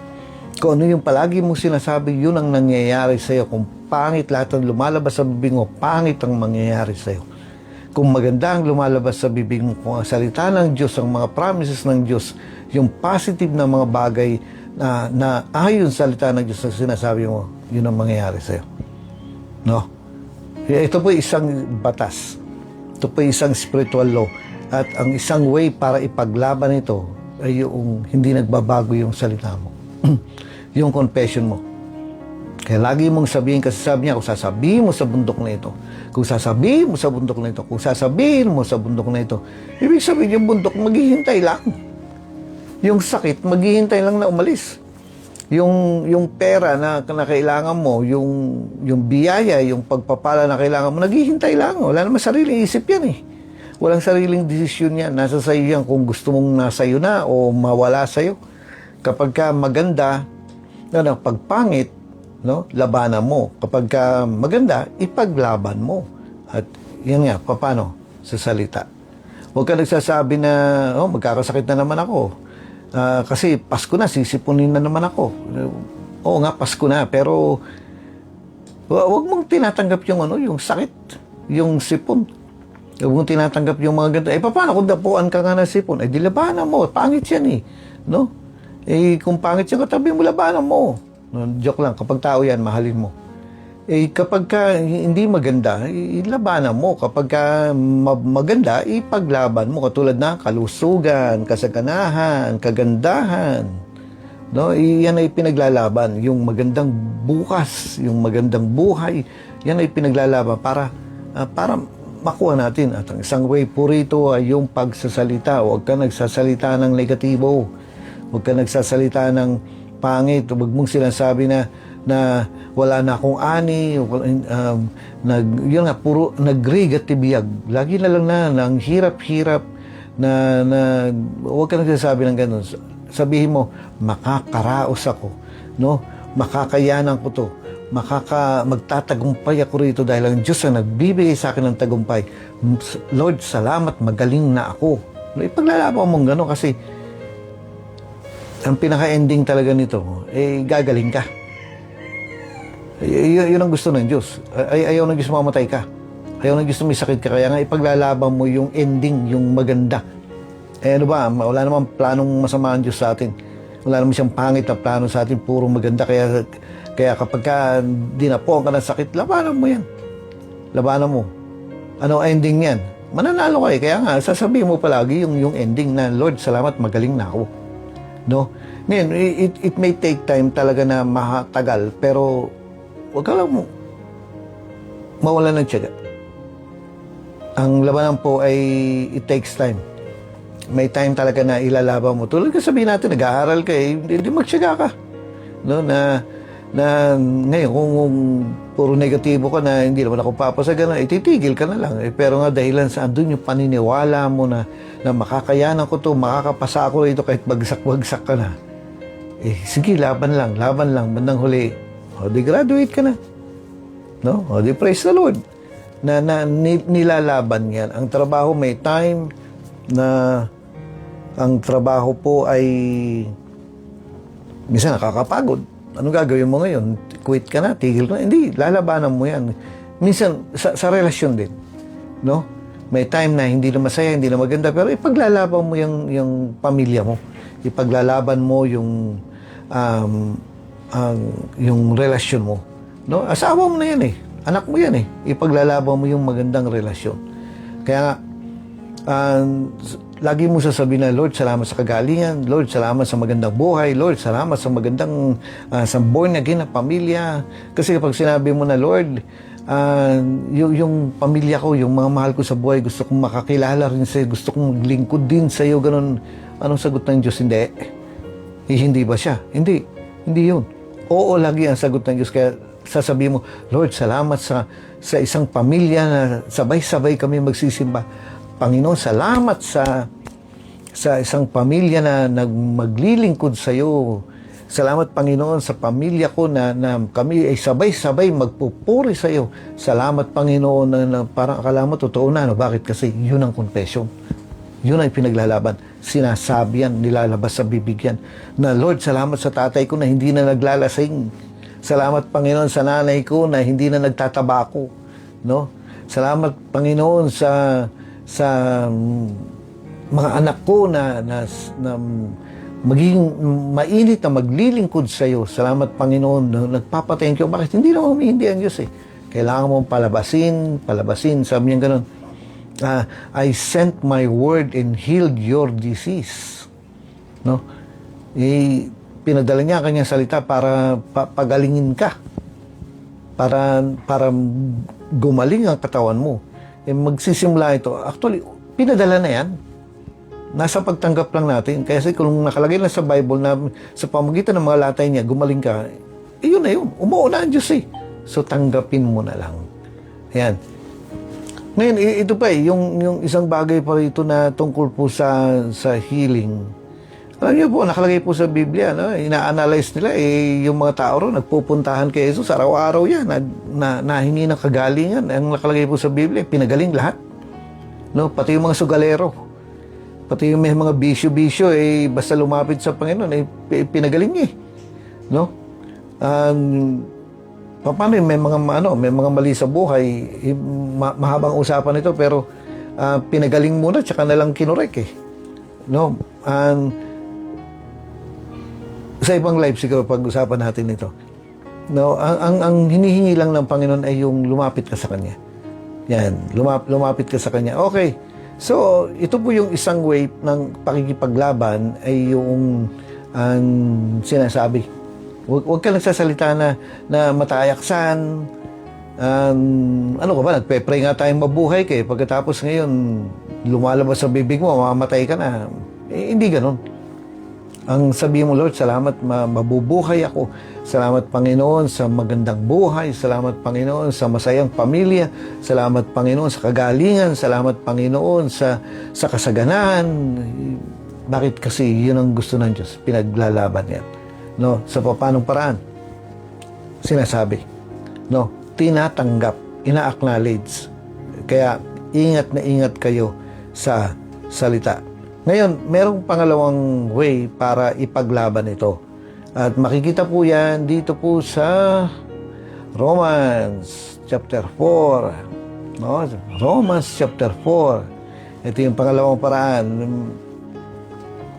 kung ano yung palagi mo sinasabi, yun ang nangyayari sa'yo. Kung pangit lahat ng lumalabas sa bibig mo, pangit ang mangyayari sa'yo. Kung maganda ang lumalabas sa bibig mo, kung ang salita ng Diyos, ang mga promises ng Diyos, yung positive na mga bagay na ayon sa salita ng Diyos na sinasabi mo, yun ang mangyayari sa'yo. No? Ito po isang batas. Ito po isang spiritual law. At ang isang way para ipaglaban ito ay yung hindi nagbabago yung salita mo. Yung confession mo. Kaya lagi mong sabihin, kasi sabi niya, kung sasabihin mo sa bundok na ito, kung sasabihin mo sa bundok na ito, kung sasabihin mo sa bundok na ito, ibig sabihin yung bundok maghihintay lang. Yung sakit, maghihintay lang na umalis. Yung pera na kailangan mo, yung biyaya, yung pagpapala na kailangan mo, naghihintay lang. Wala naman sariling isip yan eh. Walang sariling desisyon yan. Nasa sayo yan kung gusto mong nasa iyo na o mawala sayo. Kapag ka maganda, pag pangit, no, labanan mo. Kapag ka maganda, ipaglaban mo. At yan nga, paano? Sa salita. Huwag ka nagsasabi na, magkakasakit na naman ako. Kasi Pasko na, sisipunin na naman ako. Oo nga, Pasko na. Pero, huwag mong tinatanggap yung sakit, yung sipon. Huwag mong tinatanggap yung mga ganito. Paano kung dapuan ka nga ng sipon? Di labanan mo. Pangit yan eh. No? Kung pangit yan, katabi mo, labanan mo. No, joke lang. Kapag tao yan, mahalin mo. Kapag ka hindi maganda, ilabanan mo. Kapag ka maganda, ipaglaban mo. Katulad na kalusugan, kasaganahan, kagandahan. No? Yan ay pinaglalaban. Yung magandang bukas, yung magandang buhay, yan ay pinaglalaban para makuha natin. At ang isang way po rito ay yung pagsasalita. Huwag ka nagsasalita ng negatibo. Huwag ka nagsasalita ng pangit. Huwag mong sinasabi na wala na akong ani, yun nga, puro nagrigat tibiyag. Lagi na lang ang hirap-hirap na huwag ka nagsasabi ng ganun. Sabihin mo, makakaraos ako, no? Makakayanan ko to. Magtatagumpay ako rito dahil ang Diyos ang nagbibigay sa akin ng tagumpay. Lord, salamat, magaling na ako. Ipaglalaban mong gano'n kasi ang pinaka-ending talaga nito, gagaling ka. Yun ang gusto ng Diyos. Ayaw ng Diyos mamatay ka. Ayaw ng Diyos may sakit ka. Kaya nga ipaglalaban mo yung ending, yung maganda. Ano ba? Wala namang planong masama ang Diyos sa atin. Wala naman siyang pangit na plano sa atin. Puro maganda. Kaya kapag ka dinapuan ka ng sakit, labanan mo yan. Labanan mo. Ano ending yan? Mananalo ka eh. Kaya nga, sasabihin mo palagi yung ending na, Lord, salamat, magaling na ako. No? Ngayon, it may take time talaga na mahatagal, pero huwag ka lang mawala ng tiyaga. Ang labanan po ay it takes time. May time talaga na ilalaban mo. Tulad ka sabihin natin, nag-aaral ka hindi magtiyaga ka. No? Na ngayon, kung puro negatibo ka na hindi naman ako papasa gano'n, titigil ka na lang. Pero nga dahilan sa andun yung paniniwala mo na makakayanan ko to, makakapasa ako rito kahit bagsak-bagsak ka na. Sige, laban lang, bandang huli. Di graduate ka na. No? Di praise the Lord. Na nilalaban yan. Ang trabaho may time na ang trabaho po ay minsan nakakapagod. Anong gagawin mo ngayon? Quit ka na, tigil ka na. Hindi, lalabanan mo yan. Minsan, sa relasyon din. No? May time na hindi na masaya, hindi na maganda, pero ipaglalaban mo yung pamilya mo. Ipaglalaban mo yung relasyon mo. No? Asawa mo na yan eh. Anak mo yan eh. Ipaglalaban mo yung magandang relasyon. Kaya nga, lagi mo sasabihin na, Lord, salamat sa kagalingan. Lord, salamat sa magandang buhay. Lord, salamat sa magandang sa born again na pamilya. Kasi kapag sinabi mo na, Lord, yung pamilya ko, yung mga mahal ko sa buhay, gusto kong makakilala rin sa'yo, gusto kong maglingkod din sa'yo, ganun. Anong sagot ng Diyos? Hindi. Hindi ba siya? Hindi. Hindi yun. Oo, lagi ang sagot ng Diyos. Kaya sasabihin mo, Lord, salamat sa isang pamilya na sabay-sabay kami magsisimba. Panginoon, salamat sa sa isang pamilya na maglilingkod sa iyo. Salamat, Panginoon, sa pamilya ko na kami ay sabay-sabay magpupuri sa iyo. Salamat, Panginoon, na parang akala mo totoo na. No? Bakit? Kasi yun ang confession. Yun ay pinaglalaban. Sinasabi yan, nilalabas sa bibig yan. Na, Lord, salamat sa tatay ko na hindi na naglalasing. Salamat, Panginoon, sa nanay ko na hindi na nagtatabako. No? Salamat, Panginoon, sa mga anak ko na maging mainit na maglilingkod sa iyo. Salamat, Panginoon, nagpapathank you. Bakit? Hindi naman humihindi ang Diyos eh. Kailangan mong palabasin. Sabi niya ganun, I sent my word and healed your disease. No? Pinadala niya ang kanyang salita para pagalingin ka. Para gumaling ang katawan mo. Magsisimula ito. Actually, pinadala na yan. Nasa pagtanggap lang natin. Kasi kung nakalagay lang sa Bible na sa pamagitan ng mga latay niya, gumaling ka, yun na yun. Umuuna ang Diyos eh. So, tanggapin mo na lang. Ayan. Ngayon, ito pa yung isang bagay pa rito na tungkol po sa healing. Alam niyo po, nakalagay po sa Biblia, no? Ina-analyze nila, yung mga tao ro, nagpupuntahan kay Jesus, araw-araw yan, nahingi ng kagalingan. Ang nakalagay po sa Biblia, pinagaling lahat. No? Pati yung mga sugalero. Pati yung may mga bisyo-bisyo, basta lumapit sa Panginoon, pinagaling niya. No? Paano may mga mali sa buhay, mahabang usapan ito, pero pinagaling muna, tsaka nalang kinurek No? Sa ibang live siguro pag-usapan natin ito. No, ang hinihingi lang ng Panginoon ay yung lumapit ka sa Kanya. Yan, lumapit ka sa Kanya. Okay. So, ito po yung isang way ng pakikipaglaban ay yung ang sinasabi. Huwag ka nagsasalita na matayaksan. Ano ka ba? Nagpe-pray nga tayong mabuhay kayo. Pagkatapos ngayon, lumalabas sa bibig mo, mamamatay ka na. Hindi ganun. Ang sabi mo, Lord, salamat, mabubuhay ako. Salamat, Panginoon, sa magandang buhay. Salamat, Panginoon, sa masayang pamilya. Salamat, Panginoon, sa kagalingan. Salamat, Panginoon, sa kasaganahan. Bakit? Kasi yun ang gusto ng Diyos. Pinaglalaban yan. No? Sa papanong paraan? Sinasabi. No? Tinatanggap. Ina-acknowledge. Kaya, ingat na ingat kayo sa salita. Ngayon, merong pangalawang way para ipaglaban ito. At makikita po yan dito po sa Romans chapter 4. No? Romans chapter 4. Ito yung pangalawang paraan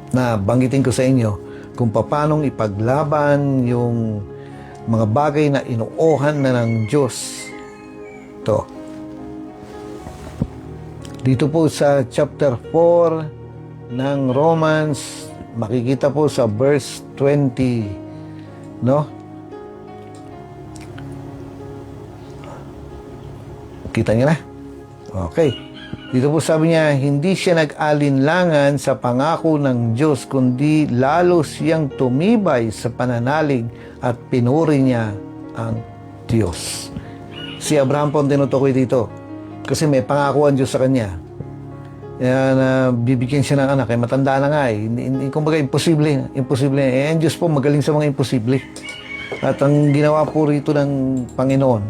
na banggitin ko sa inyo kung paanong ipaglaban yung mga bagay na inuuhan na ng Diyos. Ito. Dito po sa chapter 4 ng Romans, makikita po sa verse 20, no? Kita niyo na? Okay. Dito po sabi niya, hindi siya nag-alinlangan sa pangako ng Diyos, kundi lalo siyang tumibay sa pananalig at pinuri niya ang Diyos. Si Abraham po ang tinutukoy dito kasi may pangako ang Diyos sa kanya. Bibigyan siya ng anak, matanda na nga kumbaga imposible. Ang Diyos po magaling sa mga imposible. At ang ginawa po rito ng Panginoon,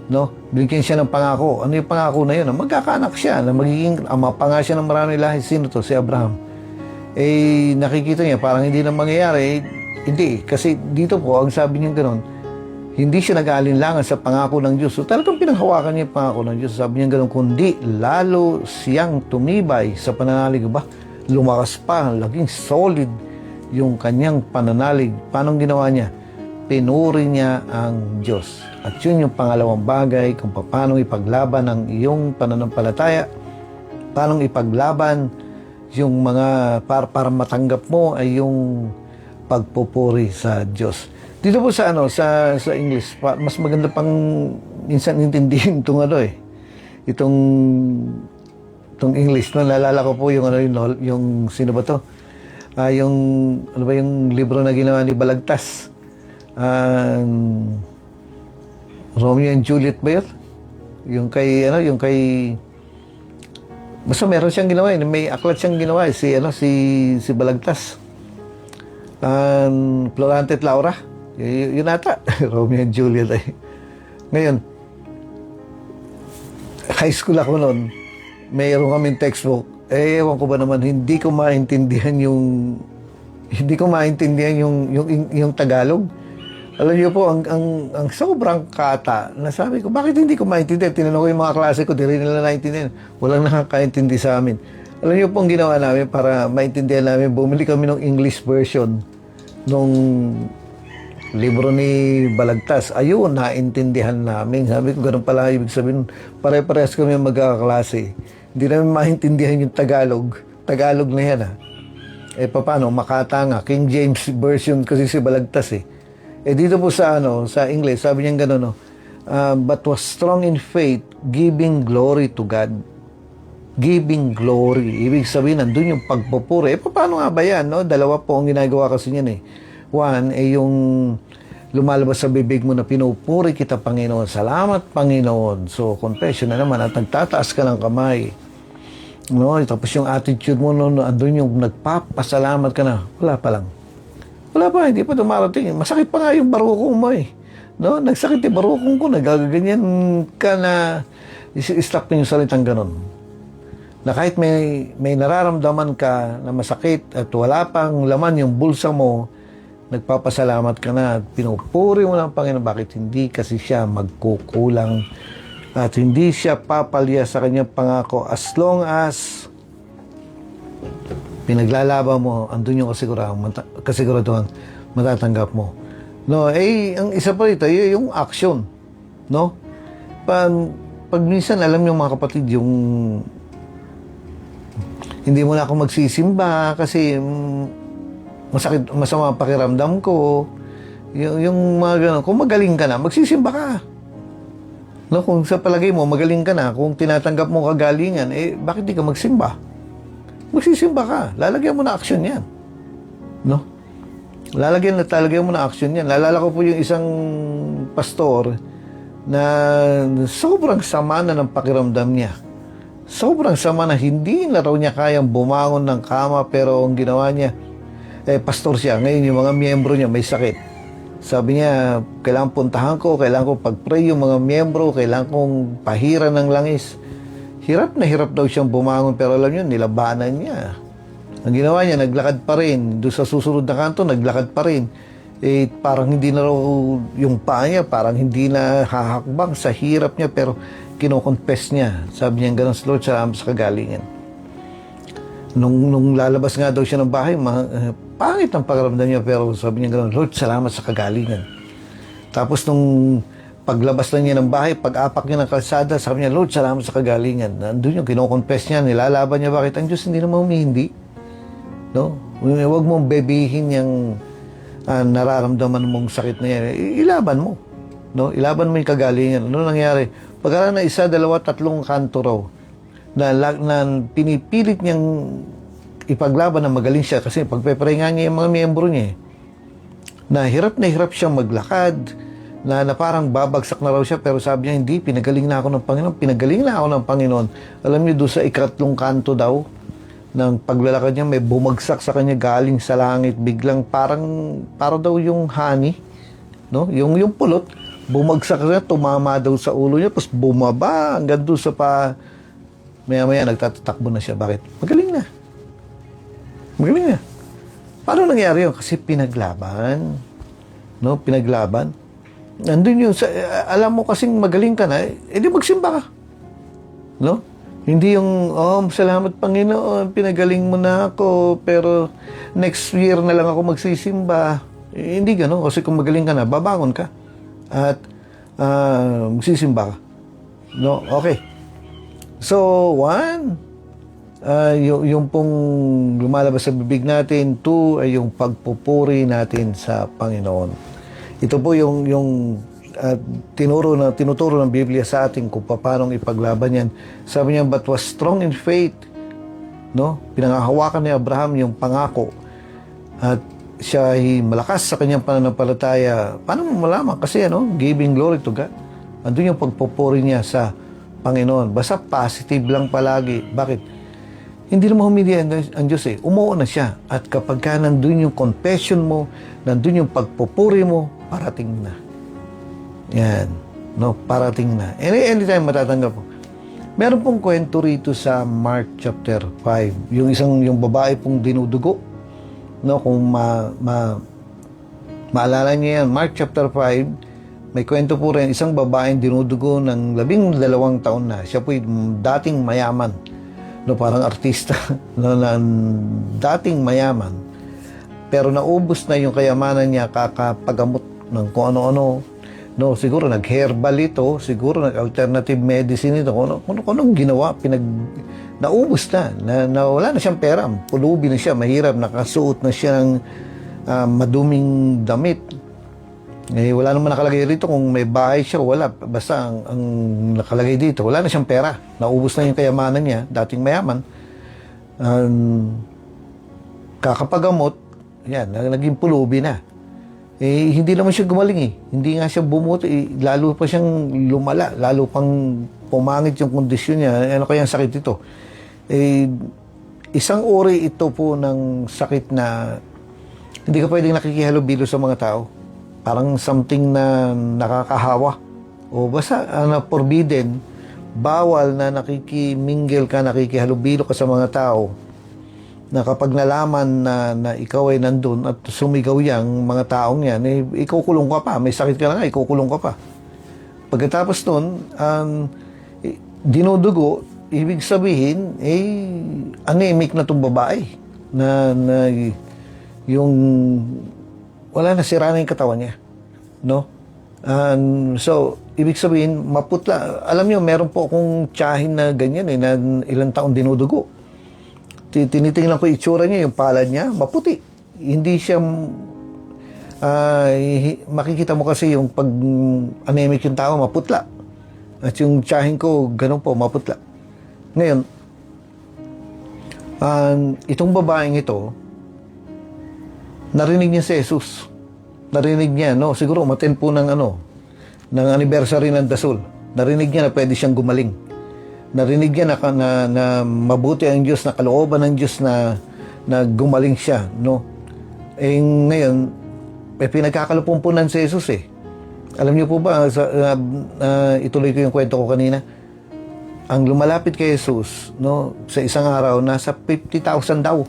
no? Bigyan siya ng pangako. Ano yung pangako na yun? Magkakaanak siya, na magiging ama pa nga siya ng maraming lahi. Sino to? Si Abraham. Nakikita niya, parang hindi na mangyayari. Hindi. Kasi dito po, ang sabi niya gano'n, hindi siya nag-aalinlangan sa pangako ng Diyos. So talagang pinanghawakan niya yung pangako ng Diyos. Sabi niya gano'n, kundi lalo siyang tumibay sa pananalig. Lumakas pa, laging solid yung kanyang pananalig. Paano ginawa niya? Pinuri niya ang Diyos. At yun yung pangalawang bagay kung paano ipaglaban ang iyong pananampalataya. Paano ipaglaban yung mga para matanggap mo ay yung pagpupuri sa Diyos. Dito po sa sa English, mas maganda pang minsan intindihin itong English. Naalala ko po yung sino ba to? Yung libro na ginawa ni Balagtas. Romeo and Juliet ba yun? Yung kay Basta meron siyang ginawa, may aklat siyang ginawa, si Balagtas. Florante at Laura. Yun ata. Romeo and Juliet ay. Ngayon, high school ako noon, mayroon kaming textbook. Ewan ko ba naman, hindi ko maintindihan yung Tagalog. Alam niyo po, ang sobrang kata, nasabi ko, bakit hindi ko maintindihan? Tinanong ko yung mga klase ko, di rin nila naintindihan. Walang nakakaintindi sa amin. Alam niyo po, ang ginawa namin para maintindihan namin, bumili kami ng English version nung libro ni Balagtas. Ayun, naintindihan namin. Sabi ko, ganun pala ibig sabihin, pare-parehas kami magkakaklase. Hindi namin maintindihan yung Tagalog. Tagalog na yan, ha. Paano? Makata nga. King James version kasi si Balagtas, eh. Dito po sa English, sabi niya gano'n, but was strong in faith, giving glory to God. Giving glory. Ibig sabihin, nandun yung pagpupuri. Paano nga ba yan, no? Dalawa po ang ginagawa kasi niyan, eh. One, yung lumalabas sa bibig mo na pinupuri kita, Panginoon. Salamat, Panginoon. So, confession na naman at nagtataas ka ng kamay. No? Tapos yung attitude mo, andun yung nagpapasalamat ka na. Wala pa lang. Wala pa, hindi pa dumarating. Masakit pa nga yung barukong mo, eh. No? Nagsakit yung barukong ko, nagaganyan ka na stop yung salitang ganon. Na kahit may nararamdaman ka na masakit at wala pang laman yung bulsa mo, nagpapasalamat ka na at pinupuri mo ng Panginoon. Bakit hindi? Kasi siya magkukulang at hindi siya papalya sa kanyang pangako as long as pinaglalaban mo, andun yung kasiguraduhan matatanggap mo. No, ang isa pa rito, yung action. No? Pag minsan, alam niyo mga kapatid, yung hindi mo na ako magsisimba kasi masakit, masama ang pakiramdam ko. Yung mga ganun. Kung magaling ka na, magsisimba ka. No, kung sa palagay mo, magaling ka na, kung tinatanggap mo kagalingan, bakit di ka magsimba? Magsisimba ka. Lalagyan mo na action yan. No? Lalagyan mo na action yan. Lalala ko po yung isang pastor na sobrang sama na ng pakiramdam niya. Sobrang sama na hindi na raw niya kayang bumangon ng kama, pero ang ginawa niya, pastor siya. Ngayon yung mga miyembro niya may sakit. Sabi niya, kailangan puntahan ko, kailangan ko pag-pray yung mga miyembro, kailangan kong pahiran ng langis. Hirap na hirap daw siyang bumangon, pero alam niyo, nilabanan niya. Ang ginawa niya, naglakad pa rin. Doon sa susunod na kanto, naglakad pa rin. Parang hindi na raw yung paa niya, parang hindi na hahakbang sa hirap niya, pero kinoconfess niya. Sabi niya, ganun, Lord, salamat sa kagalingan. Nung lalabas nga daw siya ng bahay, pangit ang pakiramdam niya, pero sabi niya ganun, Lord, salamat sa kagalingan. Tapos nung paglabas na niya ng bahay, pag-apak niya ng kalsada, sabi niya, Lord, salamat sa kagalingan. Nandun yung kinoconfess niya, nilalaban niya, bakit ang Diyos hindi naman humihindi? No? Huwag mong bebihin yung nararamdaman mong sakit na yan. Ilaban mo. No? Ilaban mo yung kagalingan. Ano nangyari? Pagkaraan na 1, 2, 3 kanto raw, na pinipilit niyang ipaglaban na magaling siya kasi pagpeparinga niya yung mga miyembro niya, na hirap siyang maglakad, na parang babagsak na raw siya, pero sabi niya, hindi, pinagaling na ako ng Panginoon. Alam niyo, doon sa 3 kanto daw, ng paglalakad niya, may bumagsak sa kanya galing sa langit, biglang parang daw yung honey, no? Yung pulot, bumagsak siya, tumama daw sa ulo niya, tapos bumaba, hanggang doon sa maya-maya, nagtatakbo na siya. Bakit? Magaling na. Paano nangyari yun? Kasi pinaglaban. No? Pinaglaban. Nandun yun. Alam mo kasing magaling ka na, di magsimba ka. No? Hindi yung, salamat Panginoon, pinagaling mo na ako, pero next year na lang ako magsisimba. Hindi gano'n. Kasi kung magaling ka na, babangon ka. At magsisimba ka. No? Okay. So, 1, yung pong lumalabas sa bibig natin. 2, ay yung pagpupuri natin sa Panginoon. Ito po yung tinuturo ng Biblia sa atin kung paano ipaglaban yan. Sabi niya, but was strong in faith. No? Pinangahawakan ni Abraham yung pangako. At siya ay malakas sa kanyang pananampalataya. Paano mo malaman? Kasi giving glory to God. Andun yung pagpupuri niya sa Panginoon. Basta positive lang palagi. Bakit? Hindi naman humindi ang Diyos eh. Umuo na siya. At kapag ka nandun yung confession mo, nandun yung pagpupuri mo, parating na. Yan. No, parating na. Anytime matatanggap mo. Meron pong kwento rito sa Mark chapter 5. Yung babae pong dinudugo. No, kung maalala niyo yan, Mark chapter 5, may kwento po rin, isang babaeng dinudugo ng 12 taon na. Siya po dating mayaman. No, parang artista no, na dating mayaman, pero naubos na yung kayamanan niya kakapagamot ng kung ano-ano. No, siguro nag-herbal ito, siguro nag-alternative medicine ito, kung anong ginawa, naubos na wala na siyang pera, pulubi na siya, mahirap, nakasuot na siya ng maduming damit. Wala naman nakalagay rito kung may bahay siya o wala. Basta ang nakalagay dito, wala na siyang pera. Naubos na yung kayamanan niya, dating mayaman. Kakapagamot, yan, naging pulubi na. Hindi naman siya gumaling . Hindi nga siya bumuti. Lalo pa siyang lumala. Lalo pang pumangit yung kondisyon niya. Ano kaya ang sakit ito? Isang uri ito po ng sakit na hindi ka pwedeng nakikihalubilo sa mga tao. Parang something na nakakahawa. O basta na forbidden, bawal na nakikimingle ka, nakikihalubilo ka sa mga tao. Na kapag nalaman na ikaw ay nandun at sumigaw yang mga taong yan, ikukulong ka pa. May sakit ka na nga, ikukulong ka pa. Pagkatapos nun, dinudugo, ibig sabihin, anemic na itong babae. Na yung wala na, sira na yung katawan niya. No? So, ibig sabihin, maputla. Alam niyo, meron po akong tiyahin na ganyan na ilang taon dinudugo. Tinitingnan ko itsura niya, yung palad niya, maputi. Hindi siya, makikita mo kasi yung pag anemic yung tao, maputla. At yung tiyahin ko, ganun po, maputla. Ngayon, itong babaeng ito, narinig niya si Jesus. Narinig niya, no? Siguro umaten po ng ng anniversary ng Dasol. Narinig niya na pwede siyang gumaling. Narinig niya na mabuti ang Diyos, na kalooban ng Diyos na gumaling siya, no? Ngayon, pinagkakalupumpunan si Jesus Alam niyo po ba, ituloy ko yung kwento ko kanina. Ang lumalapit kay Jesus, no, sa isang araw, nasa 50,000 daw.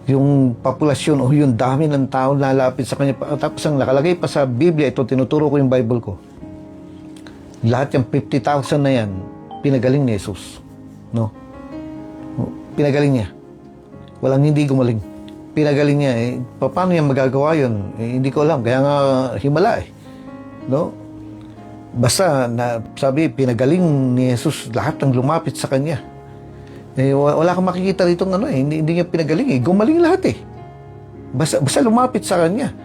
Yung populasyon o yung dami ng tao lalapit sa kanya. Tapos ang nakalagay pa sa Biblia, ito tinuturo ko yung Bible ko. Lahat yung 50,000 na yan, pinagaling ni Jesus. No? Pinagaling niya. Walang hindi gumaling. Pinagaling niya. Paano niya magagawa yun? Hindi ko alam. Kaya nga himala No? Basta, sabi, pinagaling ni Jesus lahat ng lumapit sa kanya. Wala kang makikita rito hindi niya pinagaling gumaling lahat basta lumapit sa kanya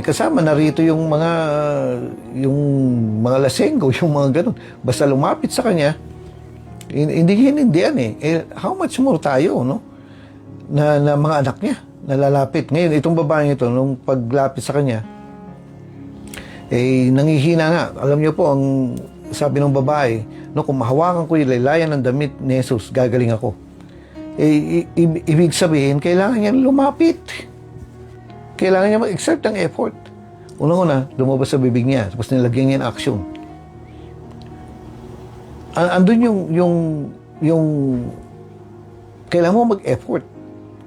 kasama na rito yung mga lasenggo, yung mga ganun, basta lumapit sa kanya, hindi hinindihan how much more tayo, no, na mga anak niya nalalapit. Ngayon itong babaeng ito, nung paglapit sa kanya nangihina nga. Alam niyo po, ang sabi ng babae, no, kung mahawakan ko yung laylayan ng damit ni Jesus, gagaling ako. Ibig sabihin, kailangan niya lumapit. Kailangan niya mag-exert ng effort. Unang-una, lumabas sa bibig niya, tapos nilagyan niya ng action. Andun yung kailangan mo mag-effort.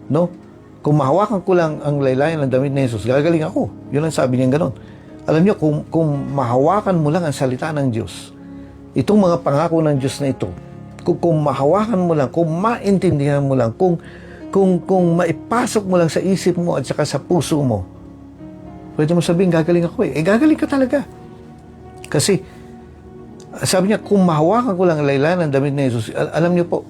No? Kung mahawakan ko lang ang laylayan ng damit ni Jesus, gagaling ako. Yun ang sabi niya gano'n. Alam niyo, kung mahawakan mo lang ang salita ng Diyos, itong mga pangako ng Diyos na ito, kung mahawakan mo lang, kung maintindihan mo lang, kung maipasok mo lang sa isip mo at saka sa puso mo, pwede mo sabihin, gagaling ako gagaling ka talaga. Kasi, sabi niya, kung mahawakan ko lang ang laylayan ng damit ni Jesus, alam niyo po,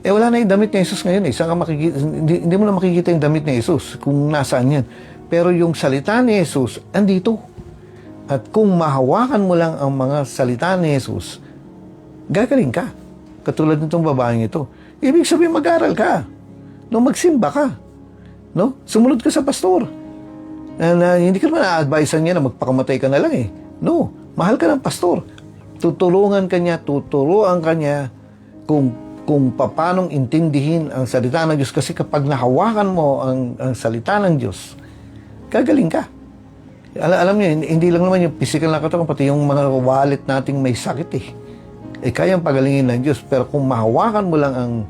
wala na yung damit ni Jesus ngayon Saan ka makikita, hindi mo na makikita yung damit ni Jesus kung nasaan yan. Pero yung salita ni Jesus, andito. At kung mahawakan mo lang ang mga salita ni Jesus, gagaling ka. Katulad nitong babaeng ito. Ibig sabihin, mag-aral ka. No, magsimba ka. No? Sumunod ka sa pastor. Hindi ka naman na-advisean niya na magpakamatay ka na lang No, mahal ka ng pastor. Tuturuan ka niya kung kung paanong intindihin ang salita ng Diyos. Kasi kapag nahawakan mo ang salita ng Diyos, gagaling ka. Alam niyo, hindi lang naman yung physical na katawan, pati yung mga wallet nating may sakit kayang pagalingin ng Diyos. Pero kung mahawakan mo lang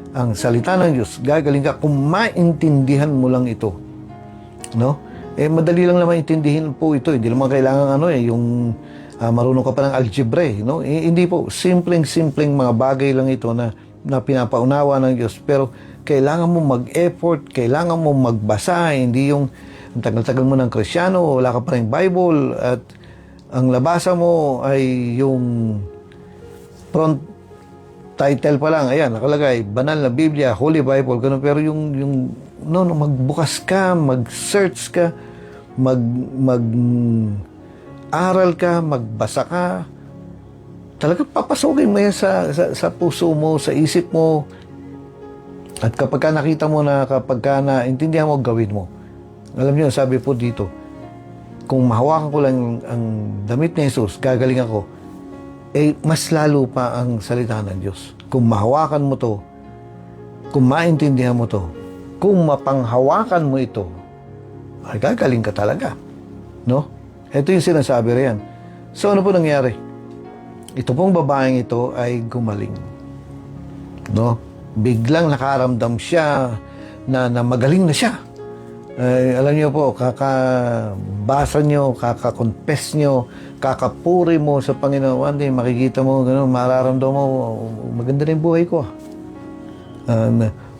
ang salita ng Diyos, gagaling ka kung maintindihan mo lang ito. No? Madali lang naman intindihin po ito. Hindi naman kailangan yung marunong ka pa ng algebra, no? Hindi po. Simpleng mga bagay lang ito na pinapaunawa ng Diyos. Pero kailangan mo mag-effort, kailangan mo magbasa, hindi yung ang tagal-tagal mo ng Kristyano, wala ka pa rin Bible, at ang labasa mo ay yung front title pa lang, ayan, nakalagay, Banal na Biblia, Holy Bible, ganun. Pero magbukas ka, mag-search ka, mag-aral ka, magbasa ka, talaga papasokin mo yan sa puso mo, sa isip mo. At kapag ka nakita mo na, kapag ka naintindihan mo, gawin mo. Alam niyo, sabi po dito, kung mahawakan ko lang ang damit ni Jesus, gagaling ako, mas lalo pa ang salita ng Diyos. Kung mahawakan mo to, kung maintindihan mo to, kung mapanghawakan mo ito, ay gagaling ka talaga. No? Ito yung sinasabi riyan. So, ano po nangyari? Ito pong babaeng ito ay gumaling. No? Biglang nakaramdam siya na magaling na siya. Alam niyo po, kakabasa niyo, kakakonfess niyo, kakapuri mo sa Panginoon, makikita mo, gano'n, mararamdaman mo, maganda na yung buhay ko.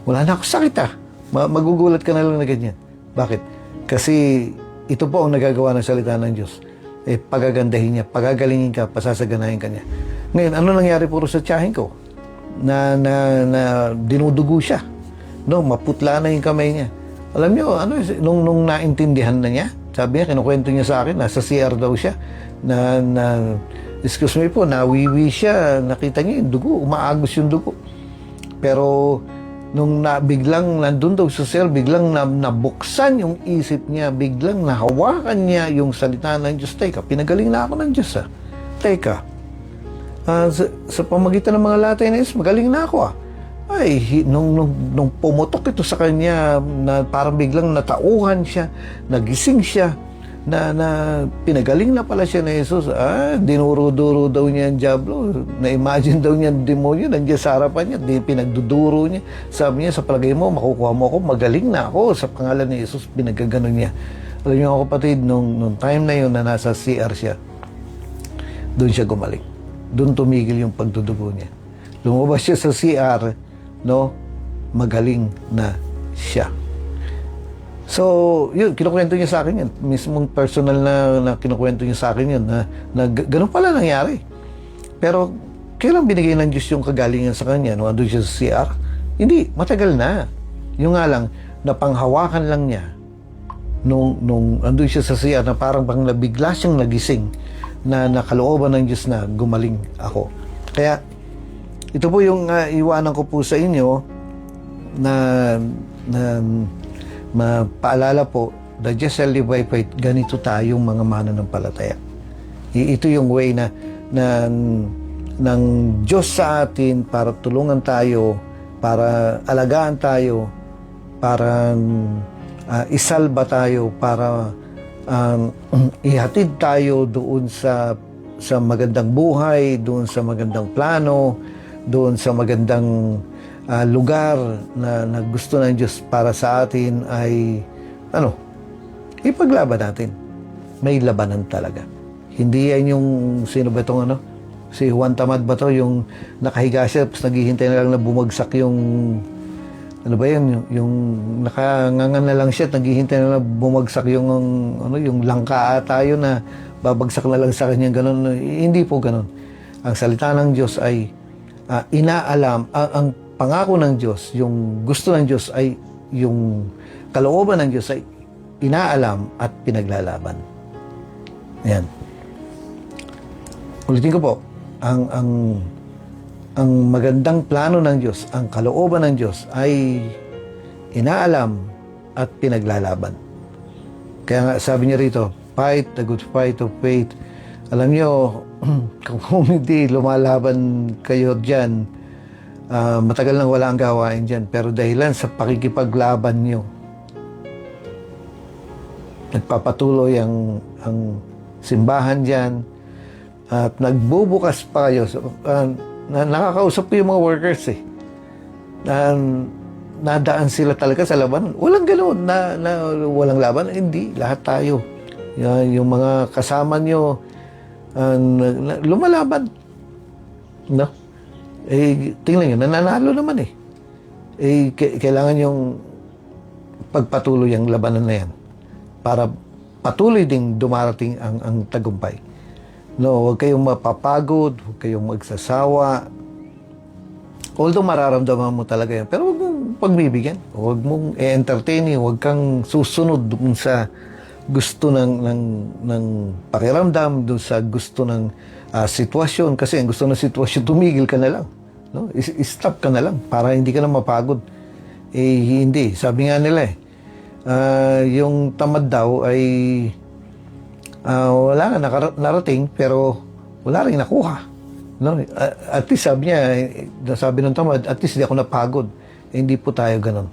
Wala na ako sakit magugulat ka na lang na ganyan. Bakit? Kasi ito po ang nagagawa ng salita ng Diyos. Pagagandahin niya, pagagalingin ka, pasasaganahin ka niya. Ngayon, ano nangyari puro sa tiyahin ko? Na dinudugo siya. No, maputla na yung kamay niya. Alam niyo, nung naintindihan na niya, sabi niya, kinukwento niya sa akin, nasa CR daw siya, excuse me po, nawiwi siya, nakita niya yung dugo, umaagos yung dugo. Pero, nung biglang nandun daw sa CR, biglang nabuksan yung isip niya, biglang nahawakan niya yung salita ng Diyos. Teka, pinagaling na ako ng Diyos, Teka, sa pamagitan ng mga Latinese, magaling na ako, Ay, nung pumutok ito sa kanya, na parang biglang natauhan siya, nagising siya, na pinagaling na pala siya na Jesus. Dinuro-duro daw niya ang Diablo. Na-imagine daw niya ang demonyo, nandiyan sa harapan niya, pinagduduro niya. Sabi niya, sa palagay mo, makukuha mo ako, magaling na ako. Sa pangalan ni Jesus, pinagaganon niya. Alam niyo ako, kapatid, nung time na yun na nasa CR siya, doon siya gumaling. Doon tumigil yung pagdudugo niya. Lumabas siya sa CR, no, magaling na siya. So, yun, kinukwento niya sa akin yun. Mismong personal na kinukwento niya sa akin yun, na ganun pala nangyari. Pero, kailan binigay ng Diyos yung kagalingan sa kanya? Nung andun siya sa CR? Hindi, matagal na. Yung nga lang, napanghawakan lang niya nung andun siya sa CR na parang bang nabigla siyang nagising na nakalooban ng Diyos na gumaling ako. Kaya, ito po yung iwanan ko po sa inyo na mapaalala po, the just shall live by faith, ganito tayong mga mananampalataya. Ito yung way na ng Diyos sa atin para tulungan tayo, para alagaan tayo, para isalba tayo, para ihatid tayo doon sa magandang buhay, doon sa magandang plano, doon sa magandang lugar na gusto ng Diyos para sa atin ay ipaglaban natin. May labanan talaga. Hindi yan yung sino ba itong si Juan Tamad ba to, yung nakahiga siya tapos naghihintay na lang na bumagsak yung yung nakangangan na lang siya at naghihintay na lang bumagsak yung yung langka ata yun na babagsak na lang sa kanya, ganun. Hindi po ganun. Ang salita ng Diyos ay inaalam, ang pangako ng Diyos, yung gusto ng Diyos ay, yung kalooban ng Diyos ay inaalam at pinaglalaban. Ayan. Ulitin ko po, ang magandang plano ng Diyos, ang kalooban ng Diyos ay inaalam at pinaglalaban. Kaya nga sabi niya rito, fight the good fight of faith. Alam niyo, kung hindi lumalaban kayo dyan, Matagal nang wala ang gawain dyan. Pero dahilan sa pakikipaglaban nyo, nagpapatuloy ang simbahan dyan at nagbubukas pa kayo. Nakakausap ko yung mga workers nadaan sila talaga sa laban. Walang ganoon na walang laban. Hindi, lahat tayo. Yung mga kasama nyo, lumalaban. No? Tingnan nyo, nananalo naman kailangan yung pagpatuloy ang labanan na yan para patuloy ding dumarating ang tagumpay. No, huwag kayong mapapagod, huwag kayong magsasawa. Although mararamdaman mo talaga yan, pero huwag mong pagbibigyan. Huwag mong entertaining, huwag kang susunod dun sa gusto ng pakiramdam, dun sa gusto ng sitwasyon. Kasi ang gusto ng sitwasyon, tumigil ka na lang. No? Stop ka na lang para hindi ka na mapagod. Hindi. Sabi nga nila yung tamad daw ay wala nga narating pero wala rin nakuha. No? At least sabi niya, sabi ng tamad, at least hindi ako napagod. Hindi po tayo ganun.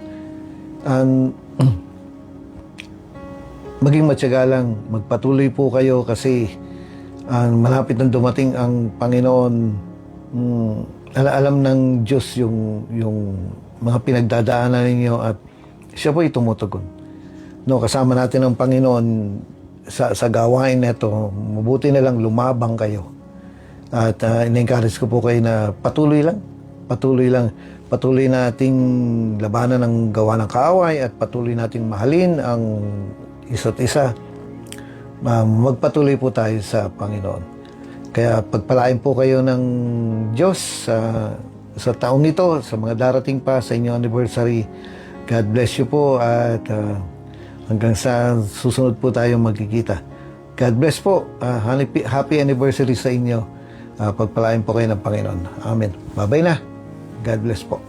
Maging matyaga lang, magpatuloy po kayo kasi malapit nang dumating ang Panginoon. Alam ng Diyos yung mga pinagdadaanan ninyo at siya po tumutugon. No, kasama natin ang Panginoon sa gawain nito. Mabuti na lang lumabang kayo. At in-encourage ko po kayo na patuloy lang. Patuloy nating labanan ng gawa ng kaaway at patuloy nating mahalin ang isa't isa. Magpatuloy po tayo sa Panginoon. Kaya pagpalain po kayo ng Diyos sa taong ito, sa mga darating pa sa inyong anniversary. God bless you po at hanggang sa susunod po tayo magkikita. God bless po. Happy anniversary sa inyo. Pagpalain po kayo ng Panginoon. Amen. Bye-bye na. God bless po.